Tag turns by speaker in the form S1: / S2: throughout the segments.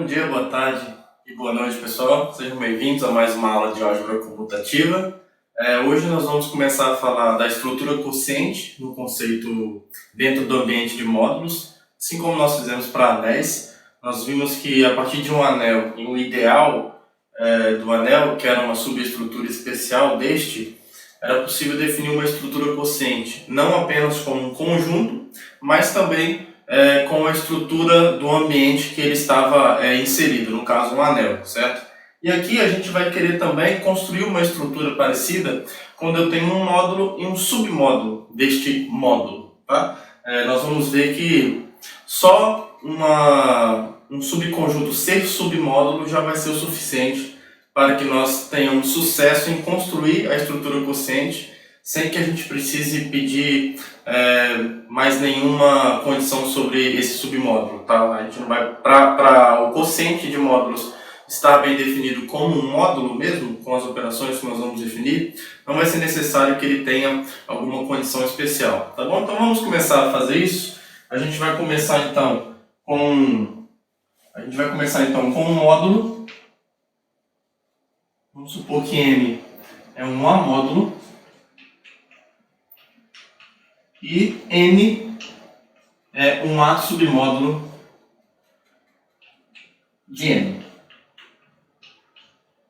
S1: Bom dia, boa tarde e boa noite, pessoal. Sejam bem-vindos a mais uma aula de álgebra computativa. Hoje nós vamos começar a falar da estrutura quociente no conceito dentro do ambiente de módulos. Assim como nós fizemos para anéis, nós vimos que a partir de um anel e o ideal do anel, que era uma subestrutura especial deste, era possível definir uma estrutura quociente, não apenas como um conjunto, mas também com a estrutura do ambiente que ele estava inserido, no caso um anel, certo? E aqui a gente vai querer também construir uma estrutura parecida quando eu tenho um módulo e um submódulo deste módulo, tá? Nós vamos ver que só um subconjunto ser submódulo já vai ser o suficiente para que nós tenhamos sucesso em construir a estrutura quociente sem que a gente precise pedir mais nenhuma condição sobre esse submódulo, tá? A gente não vai, para o quociente de módulos estar bem definido como um módulo mesmo, com as operações que nós vamos definir, não vai ser necessário que ele tenha alguma condição especial, tá bom? Então vamos começar a fazer isso. A gente vai começar então com um módulo. Vamos supor que M é um A módulo e N é um A submódulo de M.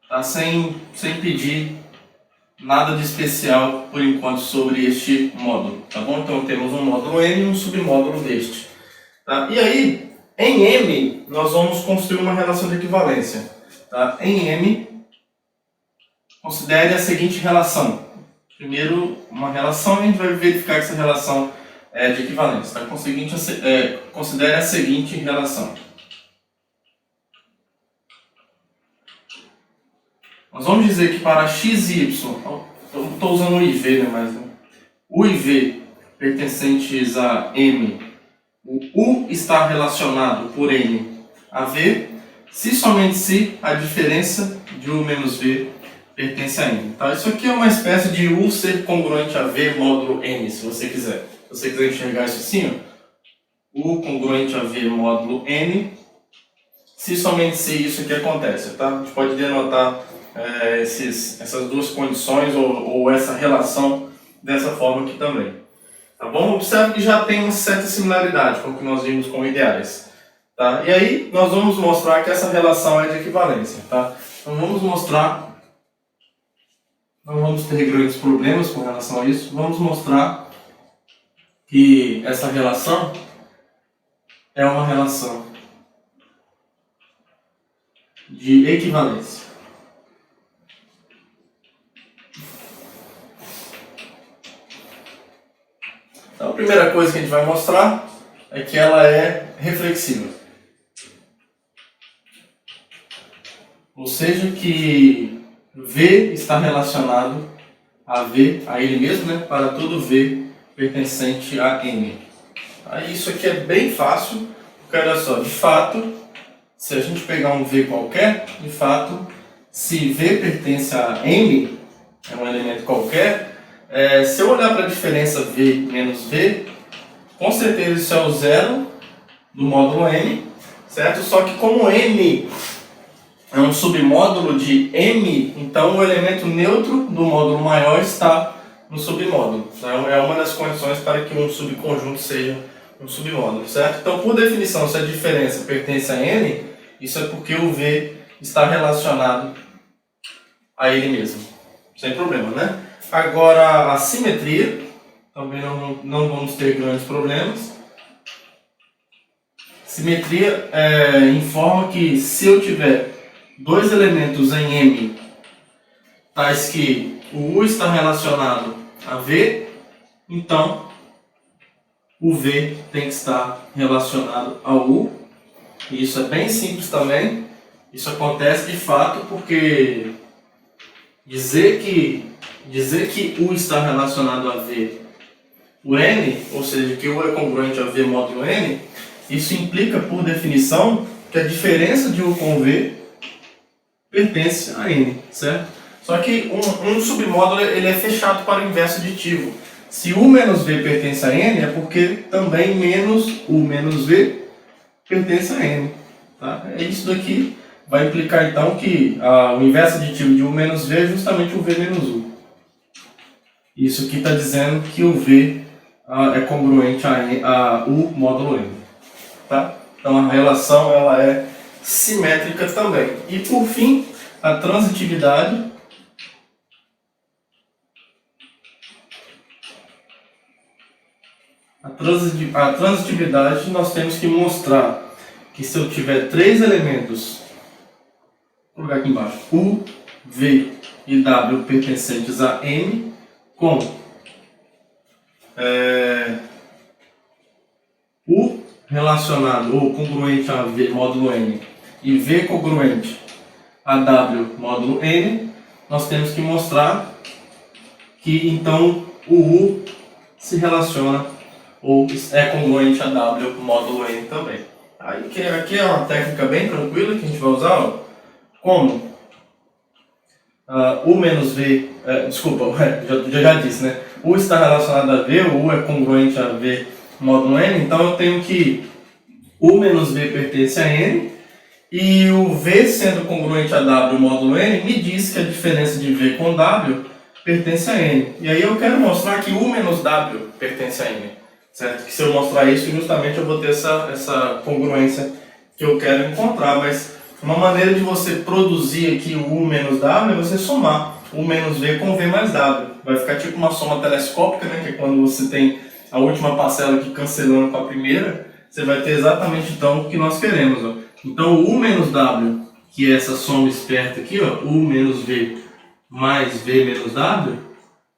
S1: Tá? Sem pedir nada de especial por enquanto sobre este módulo, tá bom? Então temos um módulo M e um submódulo deste. Tá? E aí, em M, nós vamos construir uma relação de equivalência. Tá? Em M, considere a seguinte relação. Primeiro, uma relação, e a gente vai verificar que essa relação é de equivalência. Tá? Considere a seguinte relação. Nós vamos dizer que para x e y, eu estou usando o IV, né, mas o IV pertencentes a M, o U está relacionado por N a V, se somente se a diferença de U menos V pertence a N. Tá? Isso aqui é uma espécie de U ser congruente a V módulo N, se você quiser. Se você quiser enxergar isso assim, ó, U congruente a V módulo N, se somente se isso aqui acontece. Tá? A gente pode denotar essas duas condições ou essa relação dessa forma aqui também. Tá bom? Observe que já tem uma certa similaridade com o que nós vimos com ideais. Tá? E aí nós vamos mostrar que essa relação é de equivalência. Tá? Então vamos mostrar. Não vamos ter grandes problemas com relação a isso. Vamos mostrar que essa relação é uma relação de equivalência. Então a primeira coisa que a gente vai mostrar é que ela é reflexiva. Ou seja, que V está relacionado a V, a ele mesmo, né? Para todo V pertencente a N. Aí isso aqui é bem fácil, porque olha só, de fato, se a gente pegar um V qualquer, de fato, se V pertence a M, é um elemento qualquer, se eu olhar para a diferença V menos V, com certeza isso é o zero do módulo N, certo? Só que como N é um submódulo de M, então o elemento neutro do módulo maior está no submódulo. Então, é uma das condições para que um subconjunto seja um submódulo, certo? Então, por definição, se a diferença pertence a N, isso é porque o V está relacionado a ele mesmo. Sem problema, né? Agora, a simetria, também não vamos ter grandes problemas. Simetria informa que se eu tiver dois elementos em M, tais que o U está relacionado a V, então o V tem que estar relacionado ao U. E isso é bem simples também. Isso acontece de fato porque dizer que U está relacionado a V por N, ou seja, que U é congruente a V módulo N, isso implica, por definição, que a diferença de U com V pertence a N, certo? Só que um submódulo ele é fechado para o inverso aditivo. Se U menos V pertence a N, é porque também menos U menos V pertence a N. Tá? É isso daqui. Vai implicar então que o inverso aditivo de U menos V é justamente o V menos U. Isso aqui está dizendo que o V é congruente a U módulo N. Tá? Então a relação ela é simétrica também. E por fim, a transitividade. A transitividade nós temos que mostrar que se eu tiver três elementos, vou colocar aqui embaixo, U, V e W pertencentes a N, com U relacionado ou congruente a V módulo N e V congruente a W módulo N, nós temos que mostrar que então o U se relaciona ou é congruente a W módulo N também. Aí, aqui é uma técnica bem tranquila que a gente vai usar, ó, como U menos V, já disse, né? U está relacionado a V, o U é congruente a V módulo N, então eu tenho que U menos V pertence a N, e o V sendo congruente a W módulo N me diz que a diferença de V com W pertence a N. E aí eu quero mostrar que U menos W pertence a N. Certo? Que se eu mostrar isso, justamente eu vou ter essa congruência que eu quero encontrar. Mas uma maneira de você produzir aqui o U menos W é você somar U menos V com V mais W. Vai ficar tipo uma soma telescópica, né? Que é quando você tem a última parcela aqui cancelando com a primeira, você vai ter exatamente então o que nós queremos. Ó. Então o U menos W, que é essa soma esperta aqui, ó, U menos V mais V menos W,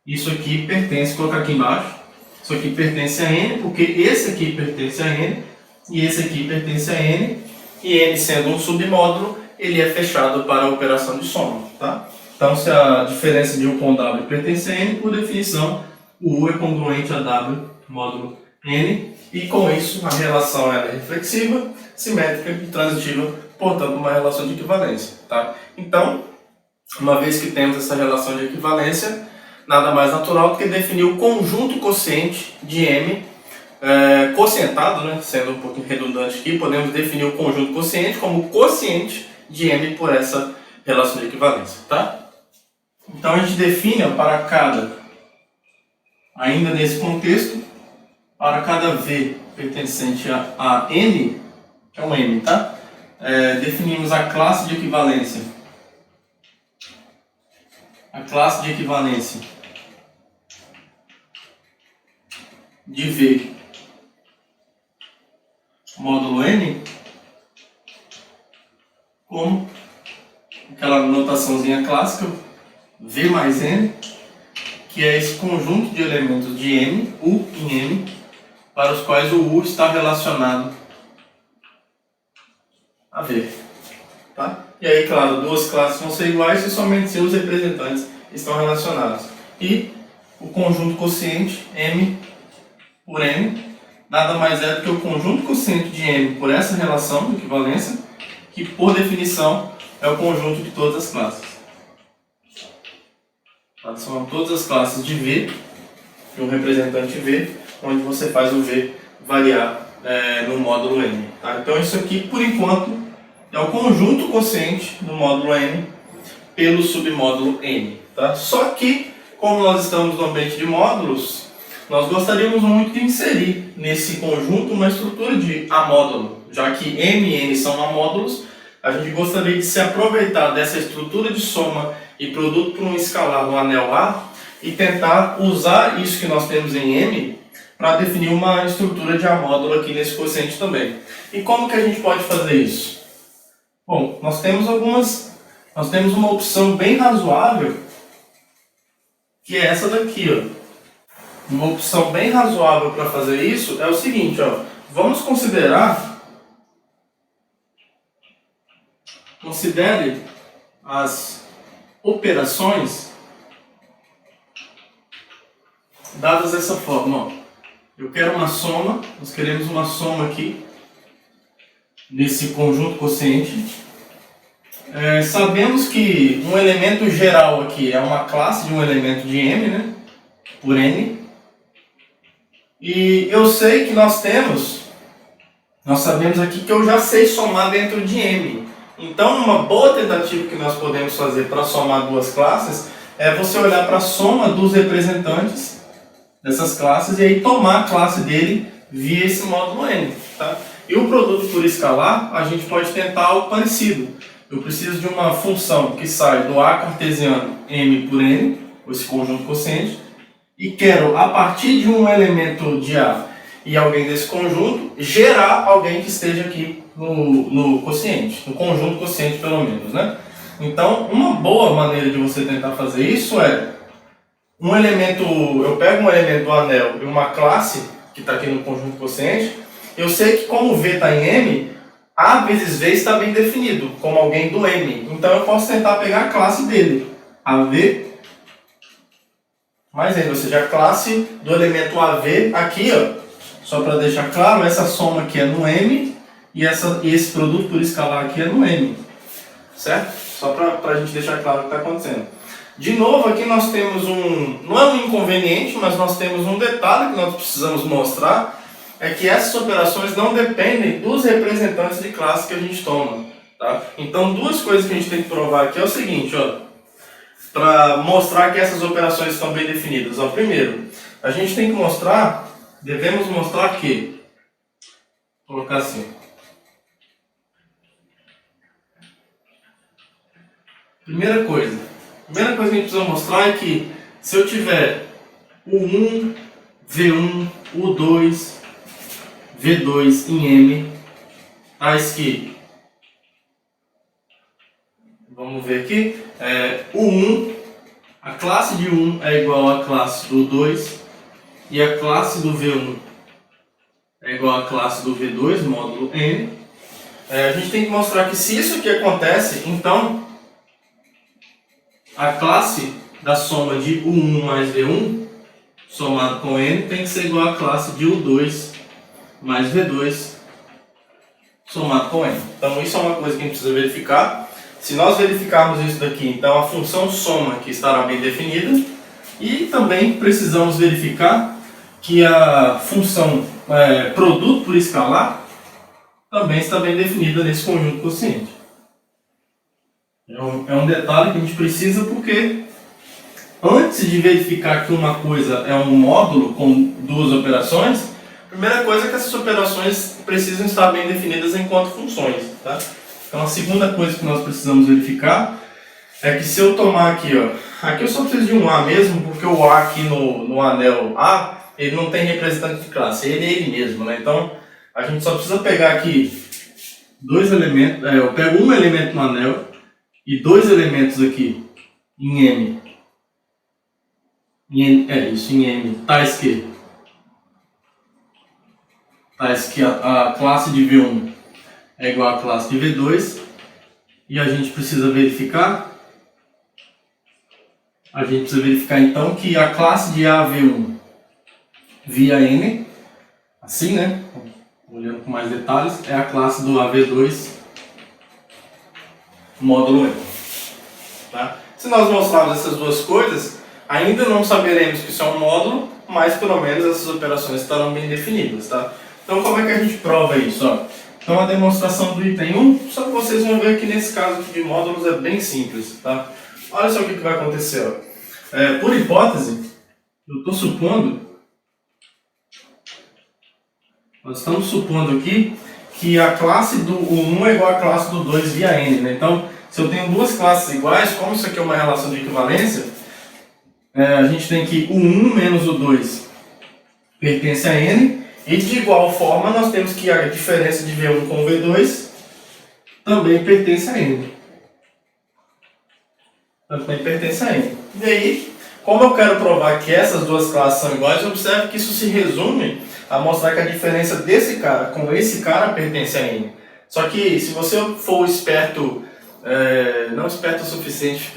S1: isso aqui pertence, vou colocar aqui embaixo, isso aqui pertence a N, porque esse aqui pertence a N, e esse aqui pertence a N, e N sendo um submódulo, ele é fechado para a operação de soma. Tá? Então, se a diferença de U com W pertence a N, por definição, o U é congruente a W módulo N, e com isso a relação é reflexiva, simétrica e transitiva, portanto, uma relação de equivalência. Tá? Então, uma vez que temos essa relação de equivalência, nada mais natural do que definir o conjunto quociente de M, quocientado, né? Sendo um pouquinho redundante aqui, podemos definir o conjunto quociente como quociente de M por essa relação de equivalência. Tá? Então a gente define, ó, para cada, ainda nesse contexto, para cada V pertencente a N, é um M, tá? Definimos a classe de equivalência. A classe de equivalência de V módulo N como aquela notaçãozinha clássica V mais N, que é esse conjunto de elementos de M, U em M, para os quais o U está relacionado a V. Tá? E aí, claro, duas classes vão ser iguais e somente seus representantes estão relacionados. E o conjunto quociente M por N nada mais é do que o conjunto quociente de M por essa relação de equivalência, que por definição é o conjunto de todas as classes. Tá? São todas as classes de V, de um representante V, onde você faz o V variar no módulo N. Tá? Então isso aqui, por enquanto, é o conjunto quociente do módulo N pelo submódulo N. Tá? Só que, como nós estamos no ambiente de módulos, nós gostaríamos muito de inserir nesse conjunto uma estrutura de amódulo. Já que M e N são amódulos, a gente gostaria de se aproveitar dessa estrutura de soma e produto por um escalar no anel A e tentar usar isso que nós temos em M para definir uma estrutura de amódulo aqui nesse quociente também. E como que a gente pode fazer isso? Bom, nós temos uma opção bem razoável, que é essa daqui, ó. Uma opção bem razoável para fazer isso é o seguinte, ó. Vamos considere as operações dadas dessa forma, ó. Eu quero uma soma, nós queremos uma soma aqui nesse conjunto quociente. Sabemos que um elemento geral aqui é uma classe de um elemento de M, né, por N. E eu sei que nós temos nós sabemos aqui que eu já sei somar dentro de M. Então, uma boa tentativa que nós podemos fazer para somar duas classes é você olhar para a soma dos representantes dessas classes e aí tomar a classe dele via esse módulo N. Tá? E o produto por escalar, a gente pode tentar algo parecido. Eu preciso de uma função que sai do A cartesiano M por N, esse conjunto quociente, e quero, a partir de um elemento de A e alguém desse conjunto, gerar alguém que esteja aqui no quociente, no conjunto quociente pelo menos, né? Então, uma boa maneira de você tentar fazer isso é um elemento, eu pego um elemento do anel e uma classe que está aqui no conjunto quociente, eu sei que como V está em M, A vezes V está bem definido, como alguém do M. Então eu posso tentar pegar a classe dele, AV mais N, ou seja, a classe do elemento AV aqui, ó, só para deixar claro, essa soma aqui é no M e esse produto por escalar aqui é no M, certo? Só para a gente deixar claro o que está acontecendo. De novo, aqui nós temos não é um inconveniente, mas nós temos um detalhe que nós precisamos mostrar, é que essas operações não dependem dos representantes de classe que a gente toma. Tá? Então, duas coisas que a gente tem que provar aqui é o seguinte, para mostrar que essas operações estão bem definidas. Ó, primeiro, a gente tem que devemos mostrar que, vou colocar assim, primeira coisa que a gente precisa mostrar é que se eu tiver U1, V1, U2, V2 em M, tais que, vamos ver aqui, U1, a classe de 1 é igual à classe do 2 e a classe do V1 é igual à classe do V2, módulo N. A gente tem que mostrar que se isso aqui acontece, então a classe da soma de U1 mais V1 somado com N tem que ser igual à classe de U2 mais V2 somado com N. Então isso é uma coisa que a gente precisa verificar. Se nós verificarmos isso daqui, então a função soma aqui estará bem definida. E também precisamos verificar que a função produto por escalar também está bem definida nesse conjunto quociente. É um detalhe que a gente precisa porque antes de verificar que uma coisa é um módulo com duas operações, a primeira coisa é que essas operações precisam estar bem definidas enquanto funções. Tá? Então a segunda coisa que nós precisamos verificar é que se eu tomar aqui, aqui eu só preciso de um A mesmo, porque o A aqui no anel A, ele não tem representante de classe, ele é ele mesmo, né? Então a gente só precisa pegar aqui dois elementos, eu pego um elemento no anel e dois elementos aqui em M. Em M, tais que a classe de V1 é igual à classe de V2 e a gente precisa verificar então que a classe de AV1 via N, assim, né, olhando com mais detalhes, é a classe do AV2 módulo N. Tá? Se nós mostrarmos essas duas coisas, ainda não saberemos que isso é um módulo, mas pelo menos essas operações estarão bem definidas. Tá? Então como é que a gente prova isso? Então a demonstração do item 1, só que vocês vão ver que nesse caso de módulos é bem simples. Tá? Olha só o que vai acontecer. Por hipótese, eu estou supondo, nós estamos supondo aqui que a classe do 1 é igual à classe do 2 via N. Né? Então, se eu tenho duas classes iguais, como isso aqui é uma relação de equivalência, a gente tem que o 1 menos o 2 pertence a N, e de igual forma nós temos que a diferença de V1 com V2 também pertence a N. Também pertence a N. E aí, como eu quero provar que essas duas classes são iguais, observe que isso se resume a mostrar que a diferença desse cara com esse cara pertence a N. Só que se você for esperto, não esperto o suficiente,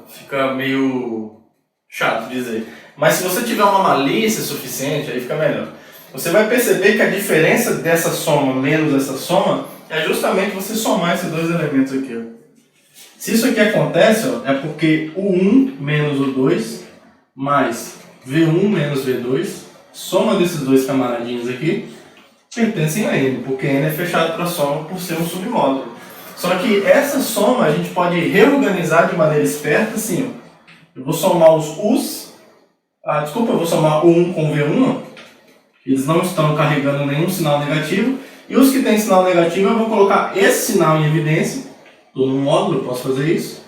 S1: fica meio chato dizer. Mas se você tiver uma malícia suficiente, aí fica melhor. Você vai perceber que a diferença dessa soma menos essa soma é justamente você somar esses dois elementos aqui. Se isso aqui acontece, é porque o 1 menos o 2 mais V1 menos V2, soma desses dois camaradinhos aqui, pertencem a N, porque N é fechado para soma por ser um submódulo. Só que essa soma a gente pode reorganizar de maneira esperta assim, ó. Eu vou somar os U's, eu vou somar o 1 com o V1, ó. Eles não estão carregando nenhum sinal negativo, e os que têm sinal negativo eu vou colocar esse sinal em evidência, estou no módulo, eu posso fazer isso,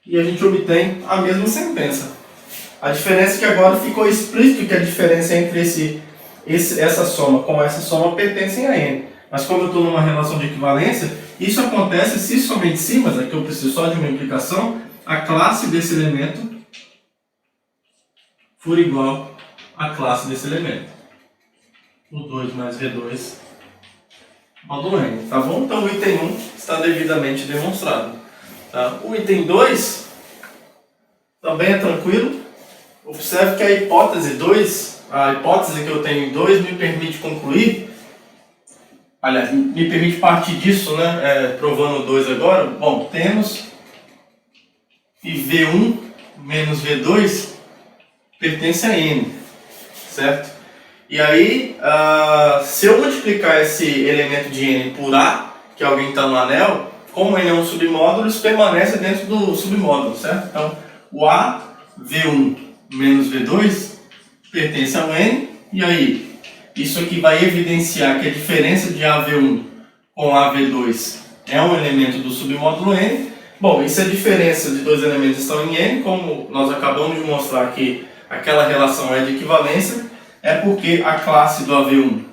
S1: e a gente obtém a mesma sentença. A diferença é que agora ficou explícito que a diferença entre essa soma com essa soma pertencem a N. Mas como eu estou numa relação de equivalência, isso acontece se somente se, mas aqui eu preciso só de uma implicação, a classe desse elemento for igual à classe desse elemento. O 2 mais V2 módulo N, tá bom? Então o item 1 está devidamente demonstrado. Tá? O item 2 também é tranquilo. Observe que a hipótese 2, a hipótese que eu tenho em 2 me permite concluir, aliás, me permite partir disso, né, provando o 2 agora. Bom, temos que V1 menos V2 pertence a N, certo? E aí, se eu multiplicar esse elemento de N por A, que é alguém que está no anel, como N é um submódulo, isso permanece dentro do submódulo, certo? Então, o A, V1 menos V2 pertence ao N, e aí, isso aqui vai evidenciar que a diferença de AV1 com AV2 é um elemento do submódulo N. Bom, e se a diferença de dois elementos estão em N, como nós acabamos de mostrar que aquela relação é de equivalência, é porque a classe do AV1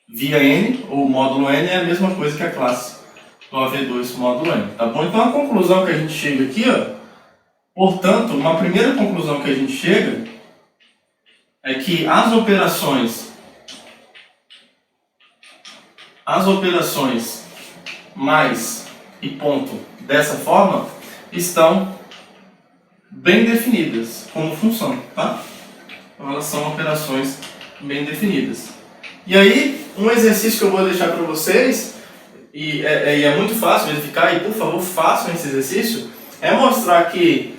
S1: via N, ou módulo N, é a mesma coisa que a classe do AV2 módulo N, tá bom? Então a conclusão que a gente chega aqui, ó, portanto, uma primeira conclusão que a gente chega é que as operações mais e ponto dessa forma estão bem definidas como função, tá? Então elas são operações bem definidas. E aí, um exercício que eu vou deixar para vocês, e é muito fácil verificar, e por favor façam esse exercício, é mostrar que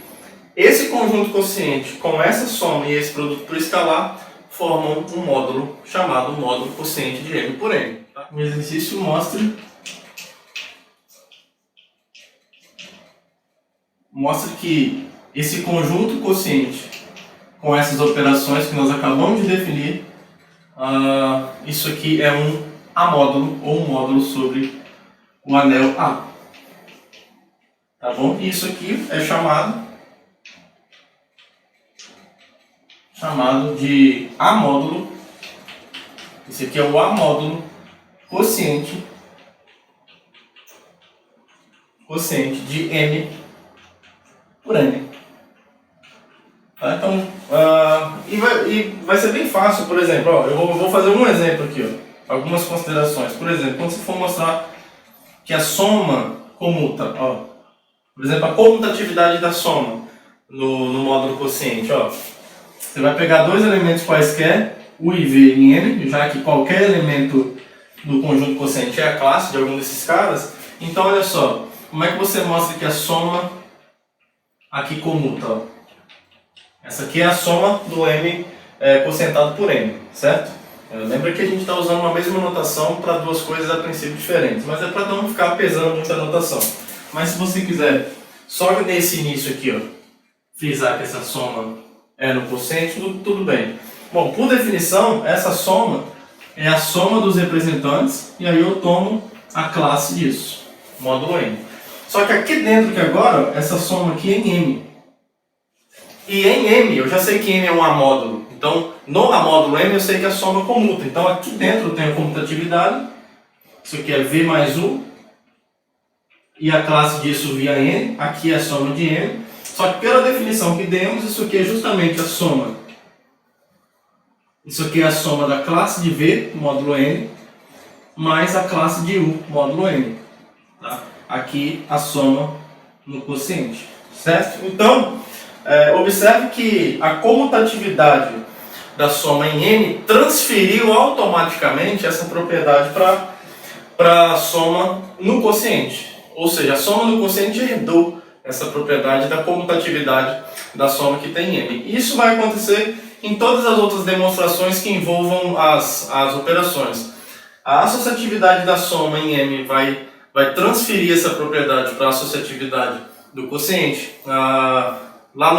S1: esse conjunto quociente com essa soma e esse produto por escalar formam um módulo chamado módulo quociente de M por N. Tá? O exercício mostra que esse conjunto quociente com essas operações que nós acabamos de definir, isso aqui é um amódulo ou um módulo sobre o anel A. Tá bom? E isso aqui é chamado de amódulo. Esse aqui é o amódulo quociente de M por N. Tá? Então, vai ser bem fácil, por exemplo, ó, eu vou fazer um exemplo aqui, ó, algumas considerações. Por exemplo, quando você for mostrar que a soma comuta, ó, por exemplo, a comutatividade da soma no módulo quociente, ó, você vai pegar dois elementos quaisquer, U e V em N, já que qualquer elemento do conjunto quociente é a classe de algum desses caras. Então, olha só, como é que você mostra que a soma aqui comuta, ó? Essa aqui é a soma do M quocientado por N, certo? Lembra que a gente está usando uma mesma notação para duas coisas a princípio diferentes, mas é para não ficar pesando muita notação. Mas se você quiser, só nesse início aqui, ó, frisar que essa soma é no quociente, tudo bem. Bom, por definição, essa soma é a soma dos representantes, e aí eu tomo a classe disso, módulo N. Só que aqui dentro, que agora, essa soma aqui é em M. E em M, eu já sei que M é um amódulo. Então, no amódulo M, eu sei que a soma comuta. Então, aqui dentro eu tenho a comutatividade. Isso aqui é V mais U. E a classe disso via N. Aqui é a soma de M. Só que pela definição que demos, isso aqui é justamente a soma. Isso aqui é a soma da classe de V, módulo N, mais a classe de U, módulo N. Tá? Aqui a soma no quociente. Certo? Então, observe que a comutatividade da soma em N transferiu automaticamente essa propriedade para a soma no quociente. Ou seja, a soma no quociente herdou essa propriedade da comutatividade da soma que tem em M. Isso vai acontecer em todas as outras demonstrações que envolvam as operações. A associatividade da soma em M vai transferir essa propriedade para a associatividade do quociente. Lá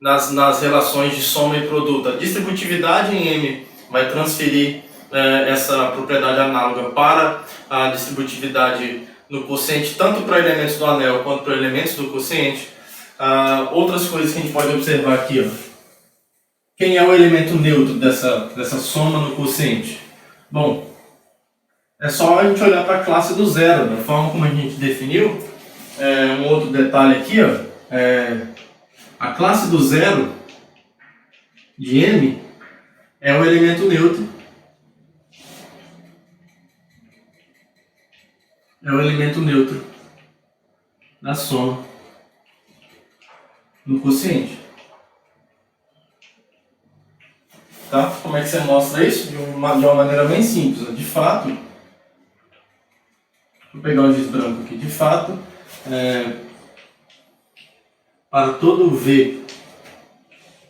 S1: nas relações de soma e produto, a distributividade em M vai transferir essa propriedade análoga para a distributividade no quociente, tanto para elementos do anel quanto para elementos do quociente. Outras coisas que a gente pode observar aqui, ó. Quem é o elemento neutro dessa soma no quociente? Bom, é só a gente olhar para a classe do zero, da forma como a gente definiu. Um outro detalhe aqui, ó, a classe do zero de M é o elemento neutro. É o elemento neutro da soma no quociente. Tá? Como é que você mostra isso? De uma maneira bem simples. De fato, vou pegar o giz branco aqui. De fato, para todo V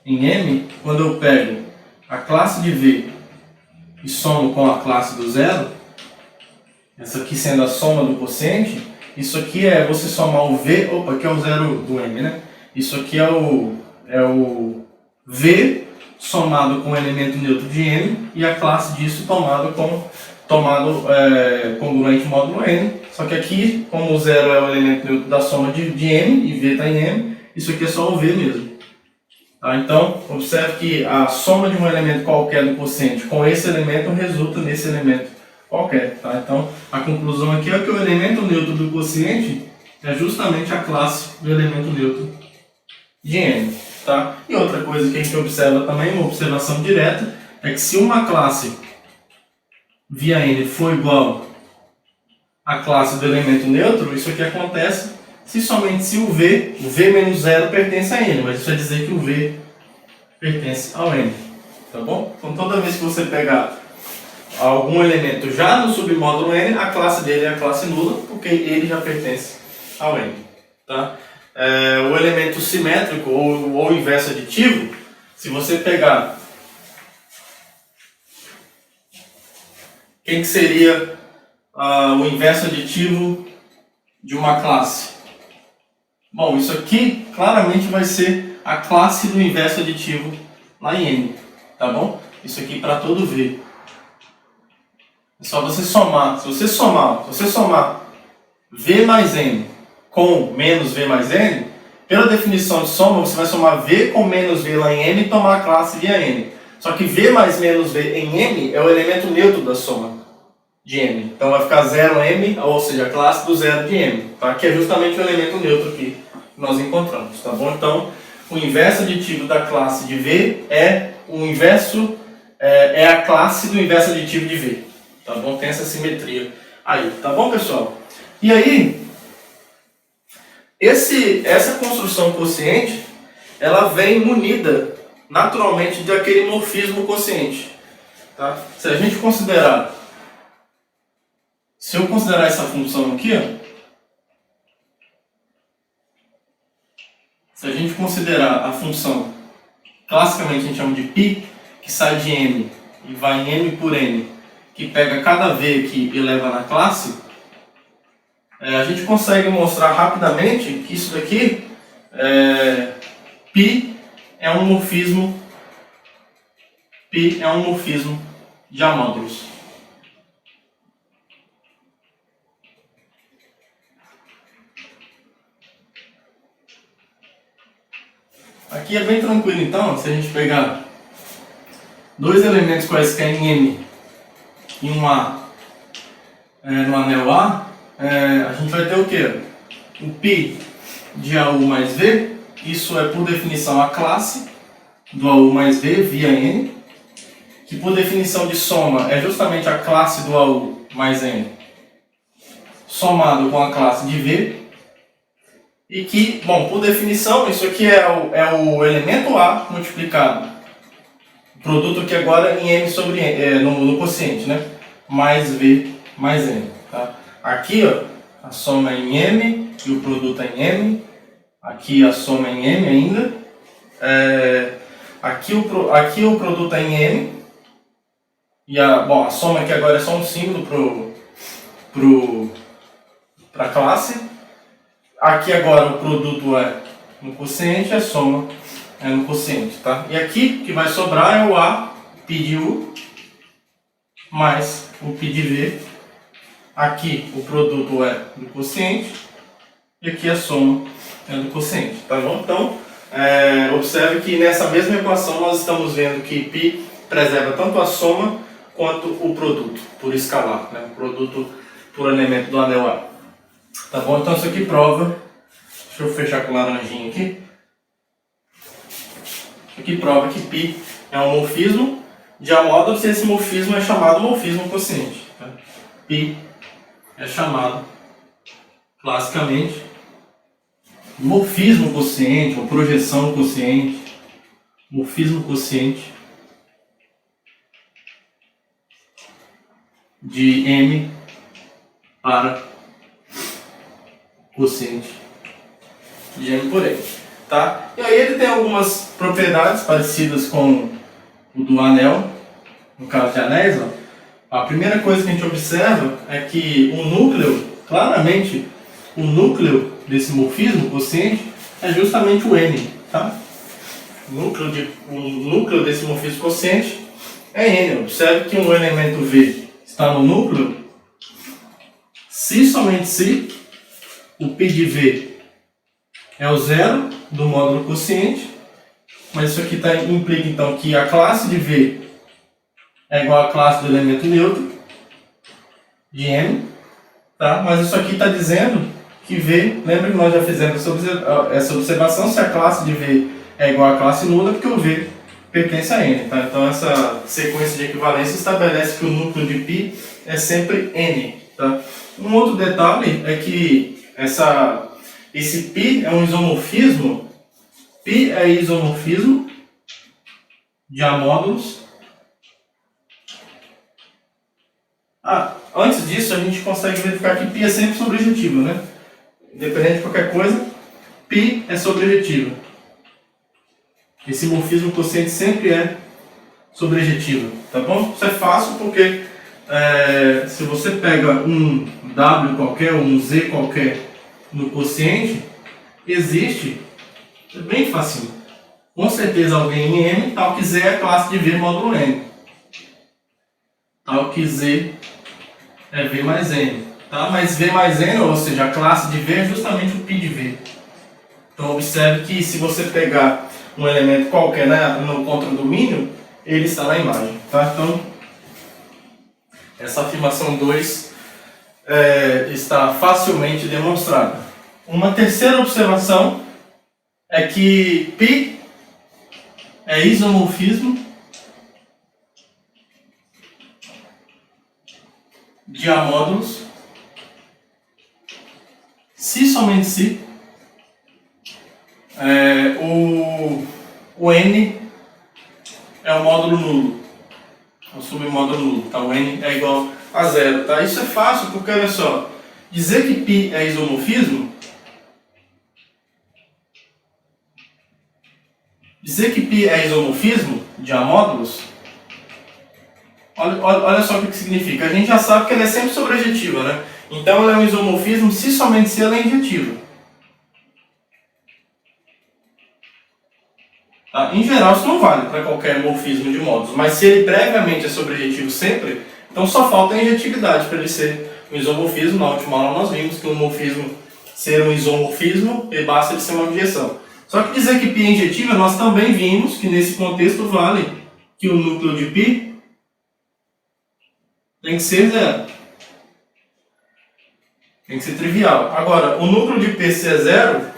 S1: em M, quando eu pego a classe de V e somo com a classe do zero, essa aqui sendo a soma do quociente, isso aqui é você somar o V, que é o zero do M, né? Isso aqui é o V somado com o elemento neutro de M e a classe disso tomado congruente módulo N. Só que aqui, como o zero é o elemento neutro da soma de M e V está em M, isso aqui é só o V mesmo. Tá? Então, observe que a soma de um elemento qualquer do quociente com esse elemento resulta nesse elemento qualquer. Tá? Então, a conclusão aqui é que o elemento neutro do quociente é justamente a classe do elemento neutro de M. Tá? E outra coisa que a gente observa também, uma observação direta, é que se uma classe via N for igual à classe do elemento neutro, isso aqui acontece somente se o V menos zero pertence a N, mas isso vai dizer que o V pertence ao N. Tá bom? Então toda vez que você pegar algum elemento já no submódulo N, a classe dele é a classe nula, porque ele já pertence ao N. Tá? O elemento simétrico ou inverso aditivo, se você pegar quem que seria o inverso aditivo de uma classe? Bom, isso aqui claramente vai ser a classe do inverso aditivo lá em N, tá bom? Isso aqui para todo V. É só você somar. Se você somar V mais N com menos V mais N, pela definição de soma, você vai somar V com menos V lá em N e tomar a classe via N. Só que V mais menos V em M é o elemento neutro da soma de M. Então vai ficar 0M, ou seja, a classe do zero de M, tá? Que é justamente o elemento neutro aqui que nós encontramos. Tá bom? Então, o inverso aditivo da classe de V é a classe do inverso aditivo de V. Tá bom? Tem essa simetria aí. Tá bom, pessoal? E aí, essa construção quociente, ela vem munida naturalmente daquele morfismo quociente. Tá? Se eu considerar essa função aqui, ó, se a gente considerar a função, classicamente a gente chama de π, que sai de M e vai em M por N, que pega cada V que eleva na classe, a gente consegue mostrar rapidamente que isso daqui, π é um morfismo de amódulos. Aqui é bem tranquilo então, se a gente pegar dois elementos quaisquer em M e um A no anel A, a gente vai ter o quê? O π de AU mais V, isso é por definição a classe do AU mais V via N, que por definição de soma é justamente a classe do AU mais N, somado com a classe de V, e que, bom, por definição, isso aqui é o elemento A multiplicado, o produto aqui agora em M sobre N, no quociente, né? Mais V mais N. Tá? Aqui, ó, a soma é em M e o produto é em M. Aqui a soma é em M ainda. Aqui o produto é em M. E a soma aqui agora é só um símbolo para a classe. Aqui agora o produto é no quociente, a soma é no quociente, tá? E aqui que vai sobrar é o A π de U mais o π de V. Aqui o produto é do quociente e aqui a soma é do quociente, tá bom? Então, observe que nessa mesma equação nós estamos vendo que π preserva tanto a soma quanto o produto por escalar, né? O produto por elemento do anel A. Tá bom? Então isso aqui prova, deixa eu fechar com o laranjinha aqui. Isso aqui prova que π é um morfismo de amódulos e esse morfismo é chamado morfismo quociente. Tá? π é chamado classicamente morfismo quociente ou projeção quociente, morfismo quociente de M para quociente de M por N, tá? E aí ele tem algumas propriedades parecidas com o do anel, no caso de anéis, ó. A primeira coisa que a gente observa é que o núcleo, claramente, o núcleo desse morfismo quociente é justamente o N, tá? O núcleo desse morfismo quociente é N. Observe que um elemento V está no núcleo se somente se o π de V é o zero do módulo quociente, mas isso aqui implica então que a classe de V é igual à classe do elemento neutro de M, tá? Mas isso aqui está dizendo que V, lembra que nós já fizemos essa observação, se a classe de V é igual à classe nula, porque o V pertence a N, tá? Então essa sequência de equivalência estabelece que o núcleo de π é sempre N, tá? Um outro detalhe é que esse π é um isomorfismo, π é isomorfismo de amódulos. Antes disso a gente consegue verificar que π é sempre sobrejetiva, né? Independente de qualquer coisa, π é sobrejetiva. Esse morfismo quociente sempre é sobrejetivo, tá bom? Isso é fácil porque se você pega um W qualquer ou um Z qualquer no quociente, existe, é bem facinho, com certeza alguém em M, tal que Z é a classe de V módulo N. Tal que Z é V mais N. Tá? Mas V mais N, ou seja, a classe de V é justamente o π de V. Então observe que se você pegar um elemento qualquer, né, no contradomínio, ele está na imagem. Tá? Então, essa afirmação 2 está facilmente demonstrada. Uma terceira observação é que π é isomorfismo de amódulos se somente se o N é um módulo nulo, é um submódulo nulo, tá? O N é igual a zero, tá? Isso é fácil porque, olha só, dizer que π é isomorfismo, de amódulos, olha só o que significa. A gente já sabe que ela é sempre sobrejetiva, né? Então ela é um isomorfismo se somente se ela é injetiva. Tá? Em geral isso não vale para qualquer morfismo de módulos, mas se ele previamente é sobrejetivo sempre, então só falta a injetividade para ele ser um isomorfismo. Na última aula nós vimos que um morfismo ser um isomorfismo e basta ele ser uma objeção. Só que dizer que π é injetiva, nós também vimos que nesse contexto vale que o núcleo de π tem que ser zero. Tem que ser trivial. Agora, o núcleo de π ser zero,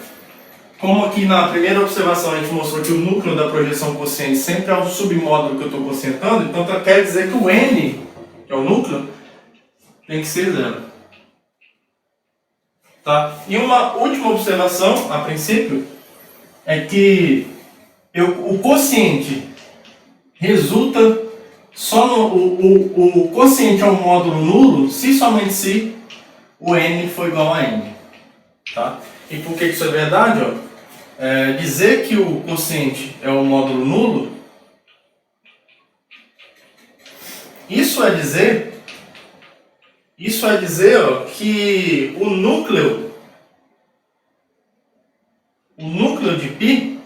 S1: como aqui na primeira observação a gente mostrou que o núcleo da projeção quociente sempre é o submódulo que eu estou quocientando, então quer dizer que o N, que é o núcleo, tem que ser zero. Tá? E uma última observação, a princípio, é que o quociente resulta só o quociente é um módulo nulo se somente se o N for igual a N. Tá? E por que isso é verdade? Ó? dizer que o quociente é um módulo nulo, isso é dizer ó, que o núcleo de π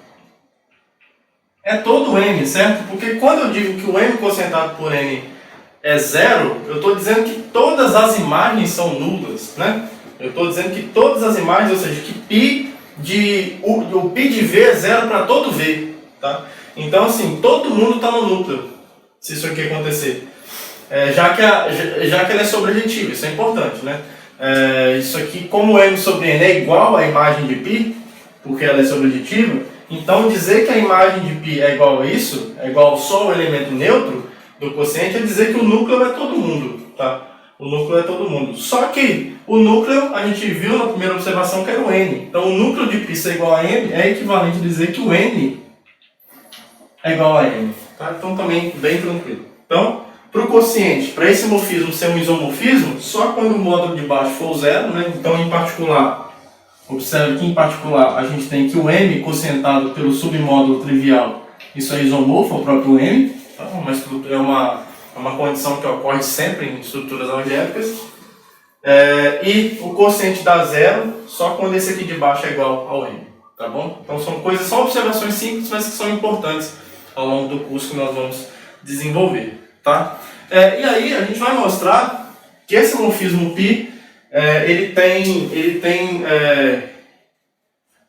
S1: é todo n, certo? Porque quando eu digo que o m quocientado por n é zero, eu estou dizendo que todas as imagens são nulas, né? Eu estou dizendo que todas as imagens, ou seja, que o π de v é zero para todo v, tá? Então, assim, todo mundo está no núcleo, se isso aqui acontecer. Já que ele é sobrejetivo, isso é importante, né? Isso aqui, como m sobre n é igual à imagem de π, porque ela é sobrejetiva, então dizer que a imagem de π é igual a isso, é igual só ao elemento neutro do quociente, é dizer que o núcleo é todo mundo, tá? O núcleo é todo mundo. Só que o núcleo, a gente viu na primeira observação que era o n. Então o núcleo de π ser igual a m é equivalente a dizer que o n é igual a m. Tá? Então também bem tranquilo. Então, para o quociente, para esse morfismo ser um isomorfismo, só quando o módulo de baixo for zero, né? Então em particular, observe que em particular a gente tem que o m quocientado pelo submódulo trivial, isso é isomorfo ao próprio m, tá? É uma condição que ocorre sempre em estruturas algébricas. E o quociente dá zero só quando esse aqui de baixo é igual ao m, tá bom? Então são observações simples, mas que são importantes ao longo do curso que nós vamos desenvolver, tá? E aí a gente vai mostrar que esse morfismo π ele tem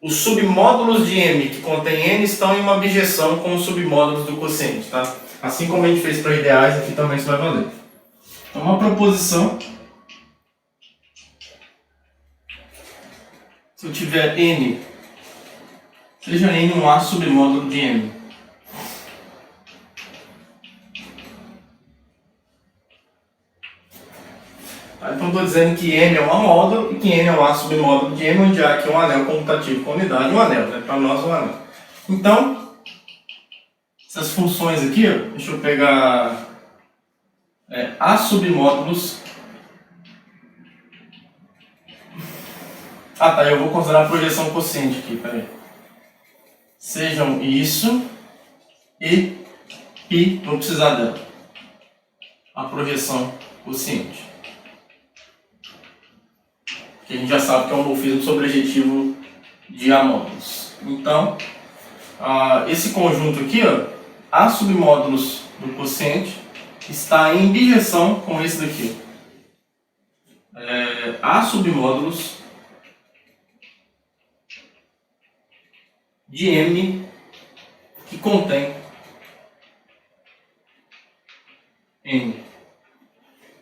S1: os submódulos de m que contém n estão em uma bijeção com os submódulos do quociente, tá? Assim como a gente fez para ideais, aqui também isso vai valer. Então, uma proposição, se eu tiver n, seja n um A submódulo de m, então estou dizendo que m é um módulo e que n é um A submódulo de m, onde A aqui é um anel comutativo com unidade, um anel, né? Para nós um anel. Então, essas funções aqui, ó, deixa eu pegar A submódulos. Ah tá, eu vou considerar a projeção quociente aqui, peraí. Sejam isso e π, vou precisar dela. A projeção quociente. Que a gente já sabe que é um morfismo sobrejetivo de A módulos. Então, esse conjunto aqui, ó, A submódulos do quociente, está em bijeção com esse daqui. A submódulos de M que contém N.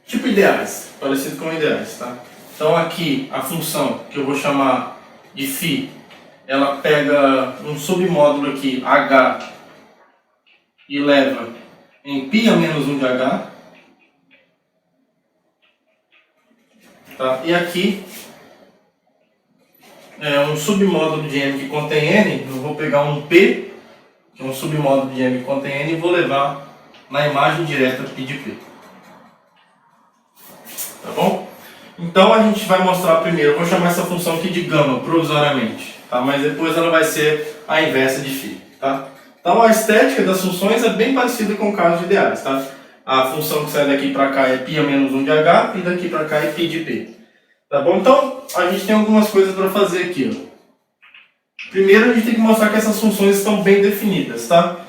S1: Tipo ideais, parecido com ideais, tá? Então aqui a função que eu vou chamar de φ, ela pega um submódulo aqui, H, e leva em π a menos 1 de H. Tá? E aqui um submódulo de M que contém N, eu vou pegar um P, que é um submódulo de M que contém N, e vou levar na imagem direta π de P. Tá bom? Então a gente vai mostrar primeiro, eu vou chamar essa função aqui de gama, provisoriamente, tá? Mas depois ela vai ser a inversa de φ. Tá? Então a estética das funções é bem parecida com o caso de ideais. Tá? A função que sai daqui para cá é π a menos 1 de H, e daqui para cá é π de P. Tá bom? Então a gente tem algumas coisas para fazer aqui. Ó. Primeiro a gente tem que mostrar que essas funções estão bem definidas. Tá?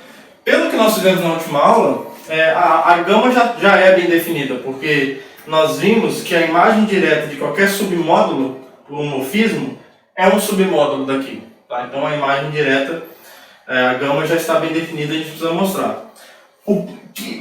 S1: Pelo que nós fizemos na última aula, a gama já é bem definida, porque nós vimos que a imagem direta de qualquer submódulo do morfismo é um submódulo daqui. Tá? Então a imagem direta, a gama já está bem definida, a gente precisa mostrar.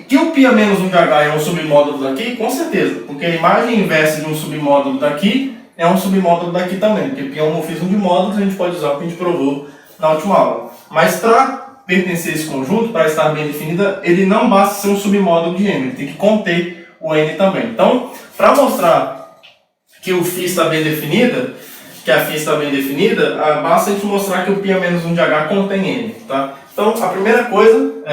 S1: Que o π a menos 1 de H é um submódulo daqui, com certeza, porque a imagem inversa de um submódulo daqui é um submódulo daqui também, porque π é um morfismo de módulos, a gente pode usar o que a gente provou na última aula. Mas para pertencer a esse conjunto, para estar bem definida, ele não basta ser um submódulo de M, ele tem que conter o N também. Então, para mostrar que o φ está bem definida, basta a gente mostrar que o π a menos 1 de H contém N. Tá? Então, a primeira coisa,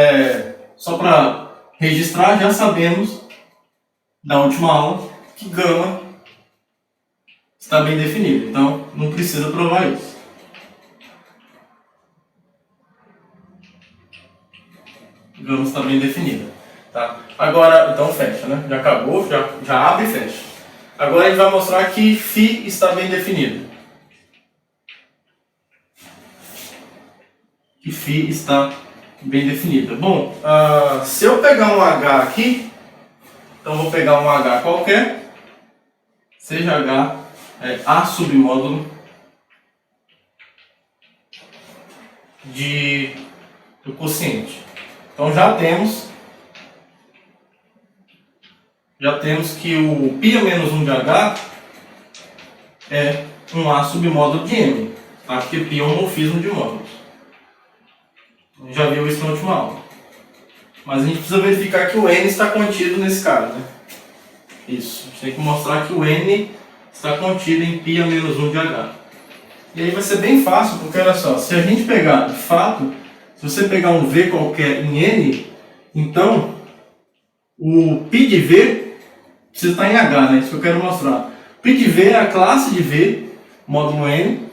S1: só para registrar, já sabemos da última aula que gama está bem definido. Então, não precisa provar isso. gama está bem definida. Tá? Agora, então fecha, né? Já acabou, já abre e fecha. Agora a gente vai mostrar que φ está bem definido. Que φ está bem definida. Bom, se eu pegar um H aqui, então vou pegar um H qualquer, seja H A submódulo do quociente. Então já temos que o π-1 de H é um A submódulo de M, tá? Porque π é um morfismo de módulos. A gente já viu isso na última aula. Mas a gente precisa verificar que o N está contido nesse cara, né? Isso, a gente tem que mostrar que o N está contido em π-1 de H. E aí vai ser bem fácil, porque olha só, se a gente pegar, de fato, se você pegar um V qualquer em N, então o π de V precisa estar em H, né? Isso que eu quero mostrar. π de V é a classe de V, módulo N,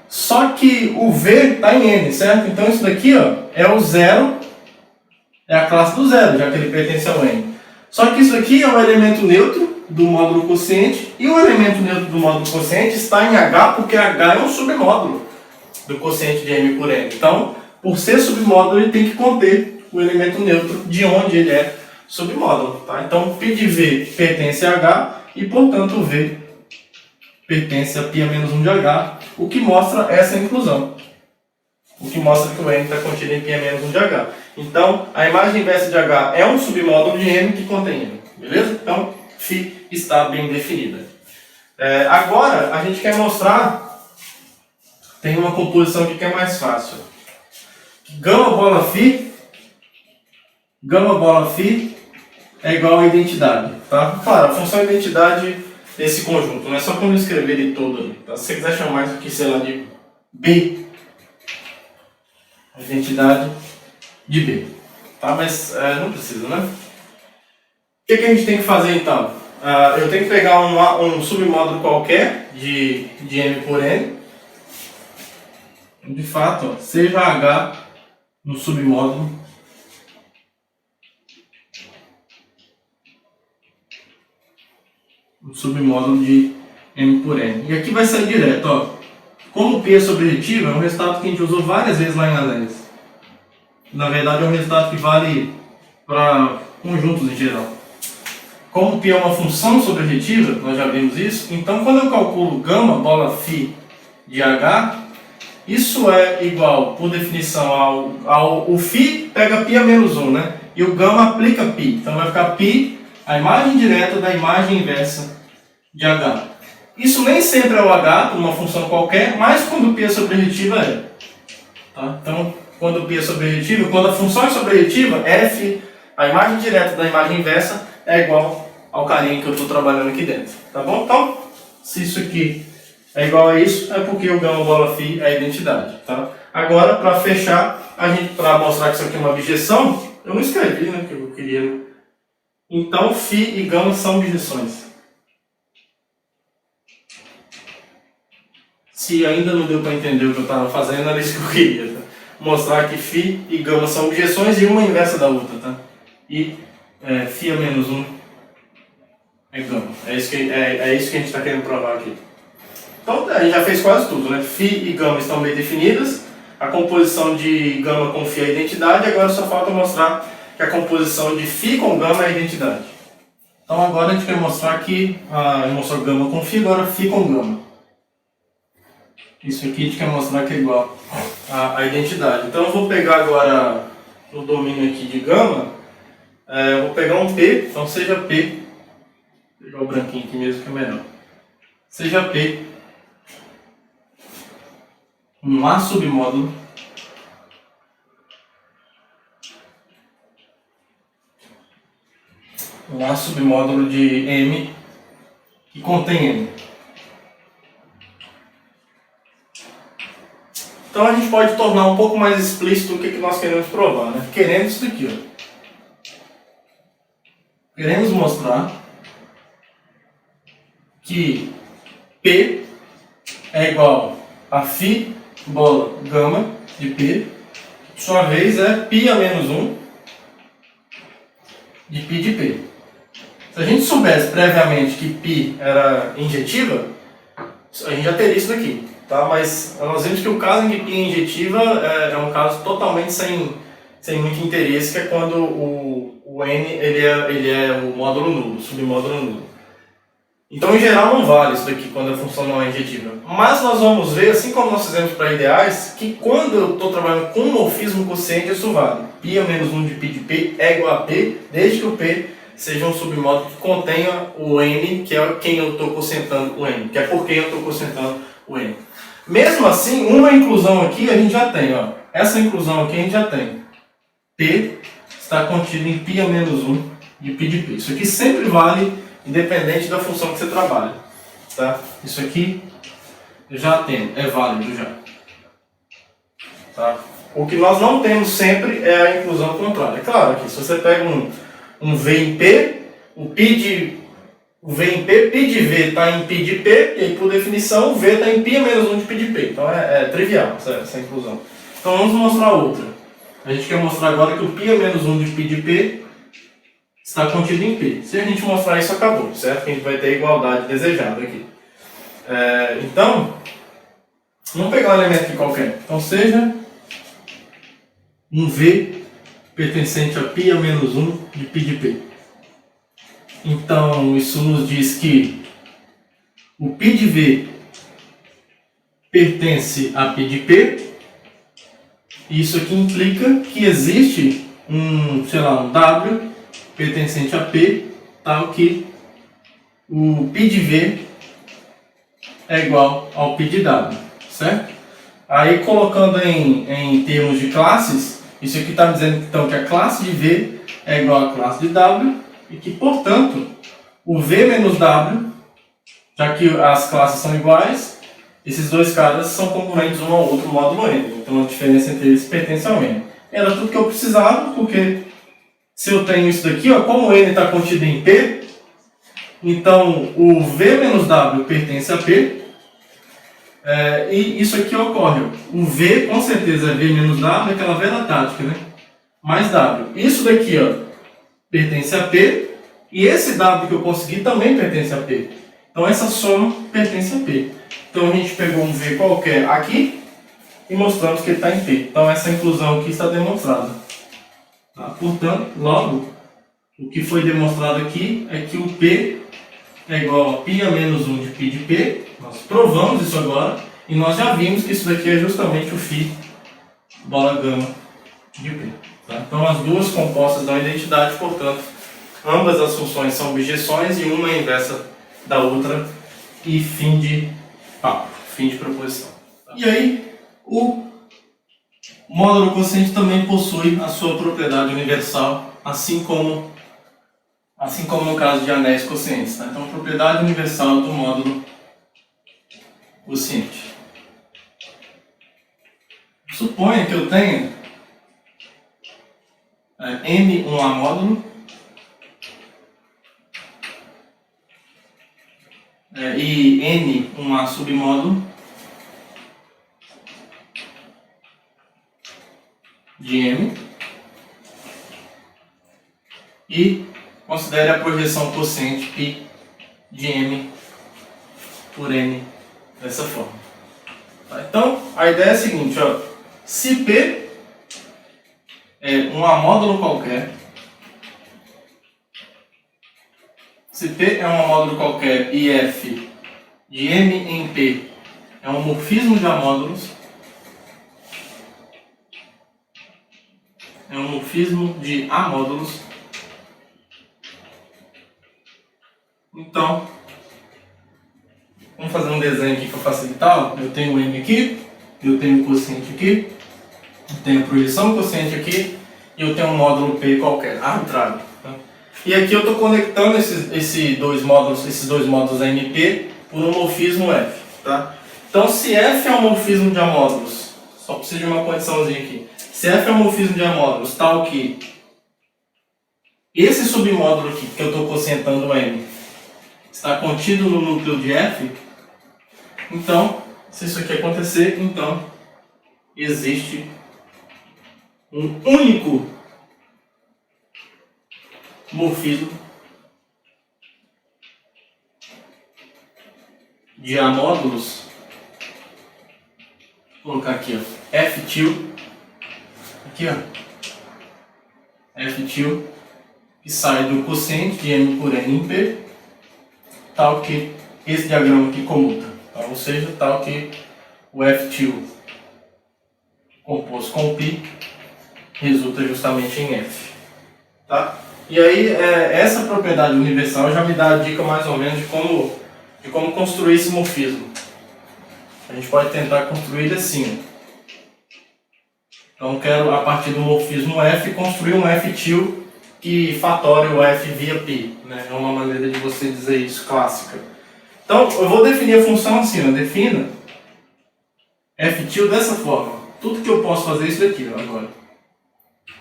S1: só que o V está em N, certo? Então isso daqui, ó, é o zero, é a classe do zero, já que ele pertence ao N. Só que isso aqui é um elemento neutro do módulo quociente, e o elemento neutro do módulo quociente está em H, porque H é um submódulo do quociente de M por N. Então, por ser submódulo, ele tem que conter o elemento neutro de onde ele é submódulo. Tá? Então, π de V pertence a H, e, portanto, o V pertence a π-1 de H, o que mostra essa inclusão. O que mostra que o N está contido em π-1 de H. Então, a imagem inversa de H é um submódulo de M que contém M. Beleza? Então, φ está bem definida. Agora, a gente quer mostrar, tem uma composição aqui que é mais fácil. Gama bola φ é igual a identidade. Tá? Claro, a função identidade desse conjunto, não é só quando eu escrever ele todo ali. Tá? Se você quiser chamar isso aqui, sei lá, de B, a identidade de B. Tá? Mas não precisa, né? O que a gente tem que fazer então? Eu tenho que pegar um submódulo qualquer de M por N. De fato, ó, seja H no submódulo de M por N. E aqui vai sair direto, ó. Como P é sobrejetivo, é um resultado que a gente usou várias vezes lá em análise. Na verdade, é um resultado que vale para conjuntos em geral. Como P é uma função sobrejetiva, nós já vimos isso, então quando eu calculo gama bola φ de H, isso é igual, por definição, o φ pega π-1, né? E o gama aplica π. Então vai ficar π, a imagem direta da imagem inversa de H. Isso nem sempre é o H, uma função qualquer, mas quando π é sobrejetiva é. Tá? Então, quando π é sobrejetiva, quando a função é sobrejetiva, f, a imagem direta da imagem inversa, é igual ao carinha que eu estou trabalhando aqui dentro. Tá bom? Então, se isso aqui é igual a isso, é porque o gama bola φ é a identidade. Tá? Agora, para fechar, para mostrar que isso aqui é uma objeção, eu não escrevi, né, que eu queria. Então, φ e gama são objeções. Se ainda não deu para entender o que eu estava fazendo, era isso que eu queria. Tá? Mostrar que φ e gama são objeções e uma inversa da outra. Tá? E φ-1 é gama. É isso que a gente está querendo provar aqui. Então, a gente já fez quase tudo, né? Φ e gama estão bem definidas. A composição de gama com φ é a identidade. Agora só falta mostrar que a composição de φ com gama é a identidade. Então, agora a gente quer mostrar que mostrou gama com φ, agora φ com gama. Isso aqui a gente quer mostrar que é igual à identidade. Então, eu vou pegar agora no domínio aqui de gama, eu vou pegar um P, então seja P. Vou pegar o branquinho aqui mesmo que é melhor. Seja P um A submódulo de M que contém M. Então a gente pode tornar um pouco mais explícito o que nós queremos provar, né? Queremos isso daqui, ó. Queremos mostrar que P é igual a φ bola gama de P, por sua vez é π-1 de π de P. Se a gente soubesse previamente que π era injetiva, a gente já teria isso daqui, tá? Mas nós vimos que o caso em que π é injetiva é um caso totalmente sem muito interesse, que é quando o n ele é o módulo nulo, o submódulo nulo. Então, em geral, não vale isso daqui quando a função não é injetiva. Mas nós vamos ver, assim como nós fizemos para ideais, que quando eu estou trabalhando com morfismo quociente, isso vale. π a menos 1 de π de P é igual a P, desde que o P seja um submódulo que contenha o n, que é quem eu estou quocientando o n, que é por quem eu estou quocientando o n. Mesmo assim, uma inclusão aqui a gente já tem, ó. Essa inclusão aqui a gente já tem. P está contido em π a menos 1 de π de P. Isso aqui sempre vale, independente da função que você trabalha, tá? Isso aqui já tem, é válido já, tá? O que nós não temos sempre é a inclusão contrária. É claro que se você pega um V em P, o V em P, π de V está em π de P, e aí por definição o V está em π a menos 1 de π de P. Então é trivial essa inclusão. Então vamos mostrar outra. A gente quer mostrar agora que o π a menos 1 de π de P está contido em P. Se a gente mostrar isso, acabou, certo? A gente vai ter a igualdade desejada aqui. Então, vamos pegar um elemento aqui qualquer. Então, seja um V pertencente a π a menos 1 de π de P. Então, isso nos diz que o π de V pertence a π de P. E isso aqui implica que existe um W pertencente a P, tal que o π de V é igual ao π de W, certo? Aí, colocando em termos de classes, isso aqui está dizendo então que a classe de V é igual à classe de W e que, portanto, o V menos W, já que as classes são iguais, esses dois caras são concorrentes um ao outro módulo N. Então, a diferença entre eles pertence ao N. Era tudo que eu precisava, porque se eu tenho isso daqui, ó, como o N está contido em P, então o V menos W pertence a P, e isso aqui ocorre. O V com certeza é V menos W, aquela velha tática, né? Mais W. Isso daqui, ó, pertence a P, e esse W que eu consegui também pertence a P. Então essa soma pertence a P. Então a gente pegou um V qualquer aqui e mostramos que ele está em P. Então essa inclusão aqui está demonstrada. Tá? Portanto, logo, o que foi demonstrado aqui é que o P é igual a π a menos 1 de π de P. Nós provamos isso agora e nós já vimos que isso daqui é justamente o φ bola gama de P. Tá? Então as duas compostas dão identidade, portanto, ambas as funções são objeções e uma é inversa da outra e fim de papo, fim de proposição. Tá? E aí, o módulo quociente também possui a sua propriedade universal, assim como no caso de anéis quocientes. Tá? Então, propriedade universal do módulo quociente. Suponha que eu tenha M um A módulo e N um A submódulo de M e considere a projeção quociente π de M por N dessa forma. Tá? Então, a ideia é a seguinte, ó, se P é um A módulo qualquer, se P é um A módulo qualquer e F de M em P é um morfismo de A módulos, é um morfismo de A módulos, então, vamos fazer um desenho aqui para facilitar. Eu tenho o M aqui, eu tenho o quociente aqui, eu tenho a projeção quociente aqui e eu tenho um módulo P qualquer, arbitrário. Tá? E aqui eu estou conectando esses dois módulos MP por um morfismo F. Tá? Então, se F é um morfismo de A módulos, só preciso de uma condiçãozinha aqui. Se F é um morfismo de A módulos, tal que esse submódulo aqui que eu estou quocientando M está contido no núcleo de F, então, se isso aqui acontecer, então existe um único morfismo de A módulos, vou colocar aqui, ó, F til, aqui, ó, F til, que sai do quociente de M por N em P, tal que esse diagrama aqui comuta, tá? Ou seja, tal que o F til composto com π resulta justamente em F. Tá? E aí, essa propriedade universal já me dá a dica mais ou menos de como construir esse morfismo. A gente pode tentar construir assim. Então, quero, a partir do morfismo F, construir um F til que fatore o F via π. Né? É uma maneira de você dizer isso, clássica. Então, eu vou definir a função assim, eu defino F til dessa forma. Tudo que eu posso fazer é isso daqui, ó, agora.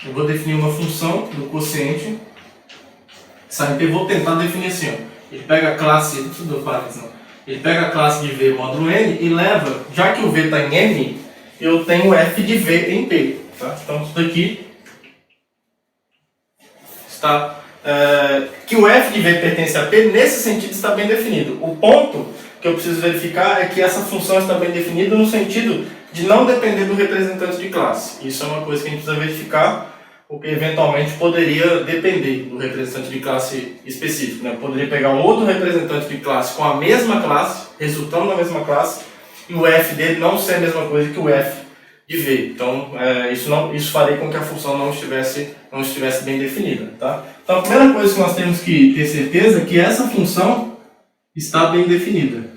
S1: Eu vou definir uma função do quociente, sabe? Eu vou tentar definir assim, ó. Ele pega a classe, ele pega a classe de V módulo N e leva, já que o V está em M, eu tenho F de V em P. Tá? Então, isso daqui está... que o F de V pertence a P, nesse sentido está bem definido. O ponto que eu preciso verificar é que essa função está bem definida no sentido de não depender do representante de classe. Isso é uma coisa que a gente precisa verificar, porque eventualmente poderia depender do representante de classe específico. Né? Eu poderia pegar um outro representante de classe com a mesma classe, resultando da mesma classe, e o F dele não ser a mesma coisa que o F de V. Então, isso faria com que a função não estivesse bem definida. Tá? Então, a primeira coisa que nós temos que ter certeza é que essa função está bem definida.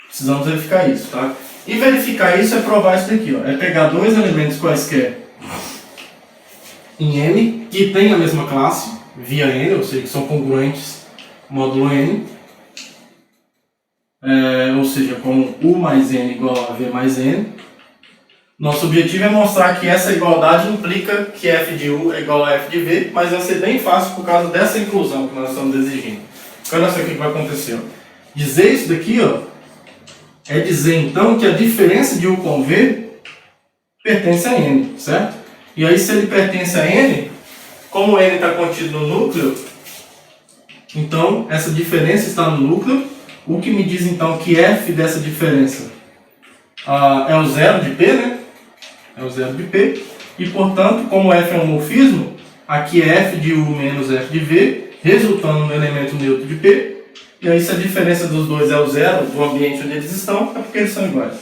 S1: Precisamos verificar isso, tá? E verificar isso é provar isso daqui, ó. É pegar dois elementos quaisquer em M, que tem a mesma classe, via N, ou seja, que são congruentes módulo N, ou seja, com U mais N igual a V mais N. Nosso objetivo é mostrar que essa igualdade implica que F de U é igual a F de V, mas vai ser bem fácil por causa dessa inclusão que nós estamos exigindo. Olha só o que vai acontecer, ó. Dizer isso daqui, ó, é dizer então que a diferença de U com V pertence a N, certo? E aí, se ele pertence a N, como N está contido no núcleo, então essa diferença está no núcleo, o que me diz então que F dessa diferença é o zero de P, né? É o zero de P, e portanto, como F é um morfismo, aqui é F de U menos F de V, resultando no elemento neutro de P. E aí, se a diferença dos dois é o zero do ambiente onde eles estão, é porque eles são iguais.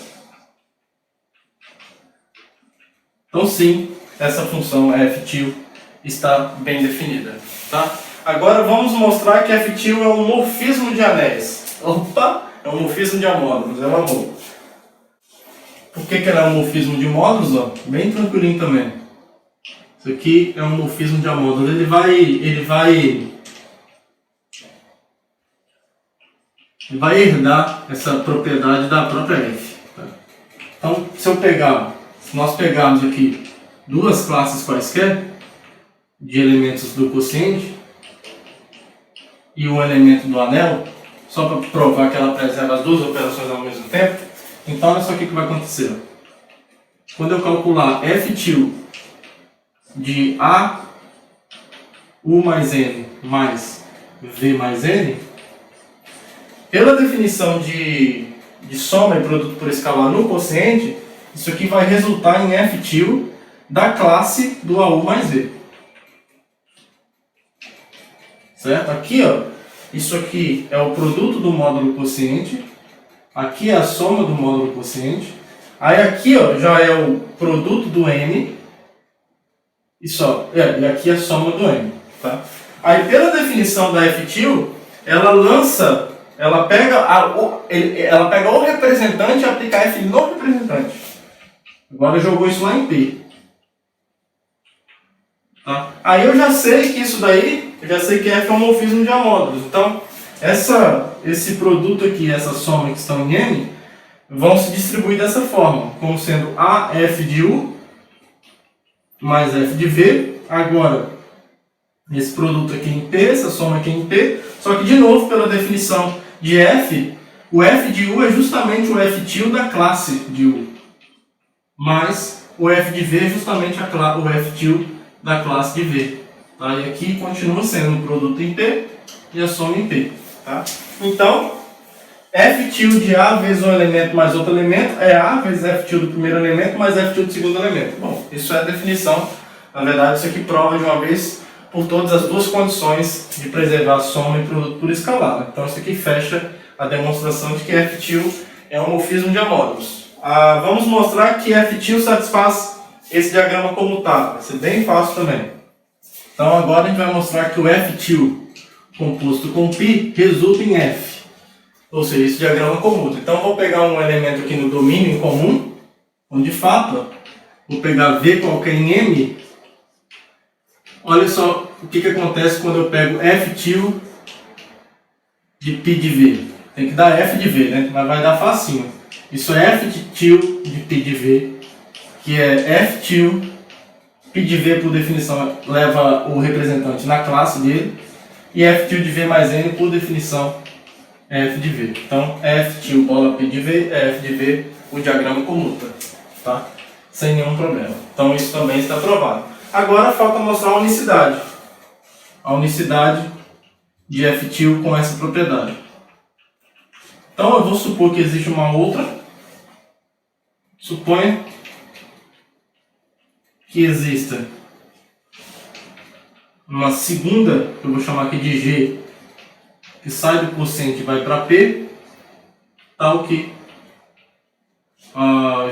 S1: Então, sim, essa função F til está bem definida. Tá? Agora, vamos mostrar que F til é um morfismo de anéis. Opa! É um morfismo de amódulos, é um amor. Por que ela é um morfismo de módulos? Ó? Bem tranquilinho também. Isso aqui é um morfismo de amódulos. Ele vai herdar essa propriedade da própria F. Tá? Então, se nós pegarmos aqui duas classes quaisquer de elementos do quociente e um elemento do anel, só para provar que ela preserva as duas operações ao mesmo tempo, então olha só o que vai acontecer. Quando eu calcular F til de A, U mais N mais V mais N, pela definição de soma e produto por escalar no quociente, isso aqui vai resultar em F til da classe do AU mais V. Certo? Aqui, ó, isso aqui é o produto do módulo quociente, aqui é a soma do módulo quociente, aí aqui, ó, já é o produto do M, e aqui é a soma do M. Tá? Aí, pela definição da F til, ela pega o representante e aplica F no representante. Agora jogou isso lá em P. Tá? Aí eu já sei que isso daí, que F é um morfismo de amódulos. Então, esse produto aqui, essa soma que estão em M, vão se distribuir dessa forma, como sendo A F de U mais F de V. Agora, esse produto aqui em P, essa soma aqui em P, só que de novo, pela definição de F, o F de U é justamente o F til da classe de U, mais o f de v é justamente o f da classe de v. Tá? E aqui continua sendo o produto em P e a soma em P. Tá? Então, f de A vezes um elemento mais outro elemento é A vezes f do primeiro elemento mais f do segundo elemento. Bom, isso é a definição. Na verdade, isso aqui prova de uma vez por todas as duas condições de preservar a soma e produto por escalar. Então, isso aqui fecha a demonstração de que f é um morfismo de amódulos. Vamos mostrar que f satisfaz esse diagrama comutável. Vai ser bem fácil também. Então, agora a gente vai mostrar que o f composto com π resulta em f. Ou seja, esse diagrama comuta. Então, vou pegar um elemento aqui no domínio em comum, onde de fato, vou pegar v qualquer em m. Olha só o que acontece quando eu pego f de π de v. Tem que dar f de v, né? Mas vai dar facinho. Isso é f de π de v, que é f π de v, por definição, leva o representante na classe dele. E f de v mais n, por definição, é f de v. Então, f bola π de v é f de v, o diagrama comuta. Tá? Sem nenhum problema. Então, isso também está provado. Agora, falta mostrar a unicidade. A unicidade de f com essa propriedade. Então, eu vou supor que existe uma outra. Suponha que exista uma segunda, que eu vou chamar aqui de G, que sai do quociente e vai para P, tal que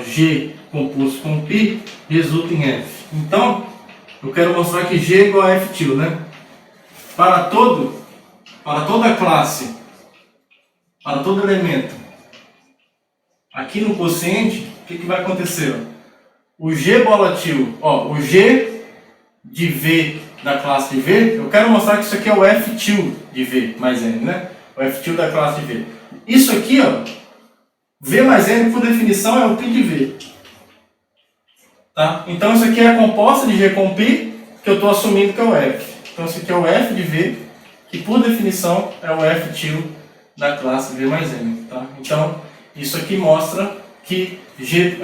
S1: G composto com π resulta em F. Então, eu quero mostrar que G é igual a F né? Para toda classe, para todo elemento, aqui no quociente, o que vai acontecer? O G bola o G de V da classe de V, eu quero mostrar que isso aqui é o F de V mais N, né? O F da classe de V. Isso aqui, V mais N, por definição, é o π de V. Tá? Então, isso aqui é a composta de G com π, que eu estou assumindo que é o F. Então, isso aqui é o F de V, que por definição é o F da classe V mais N. Tá? Então, isso aqui mostra que G,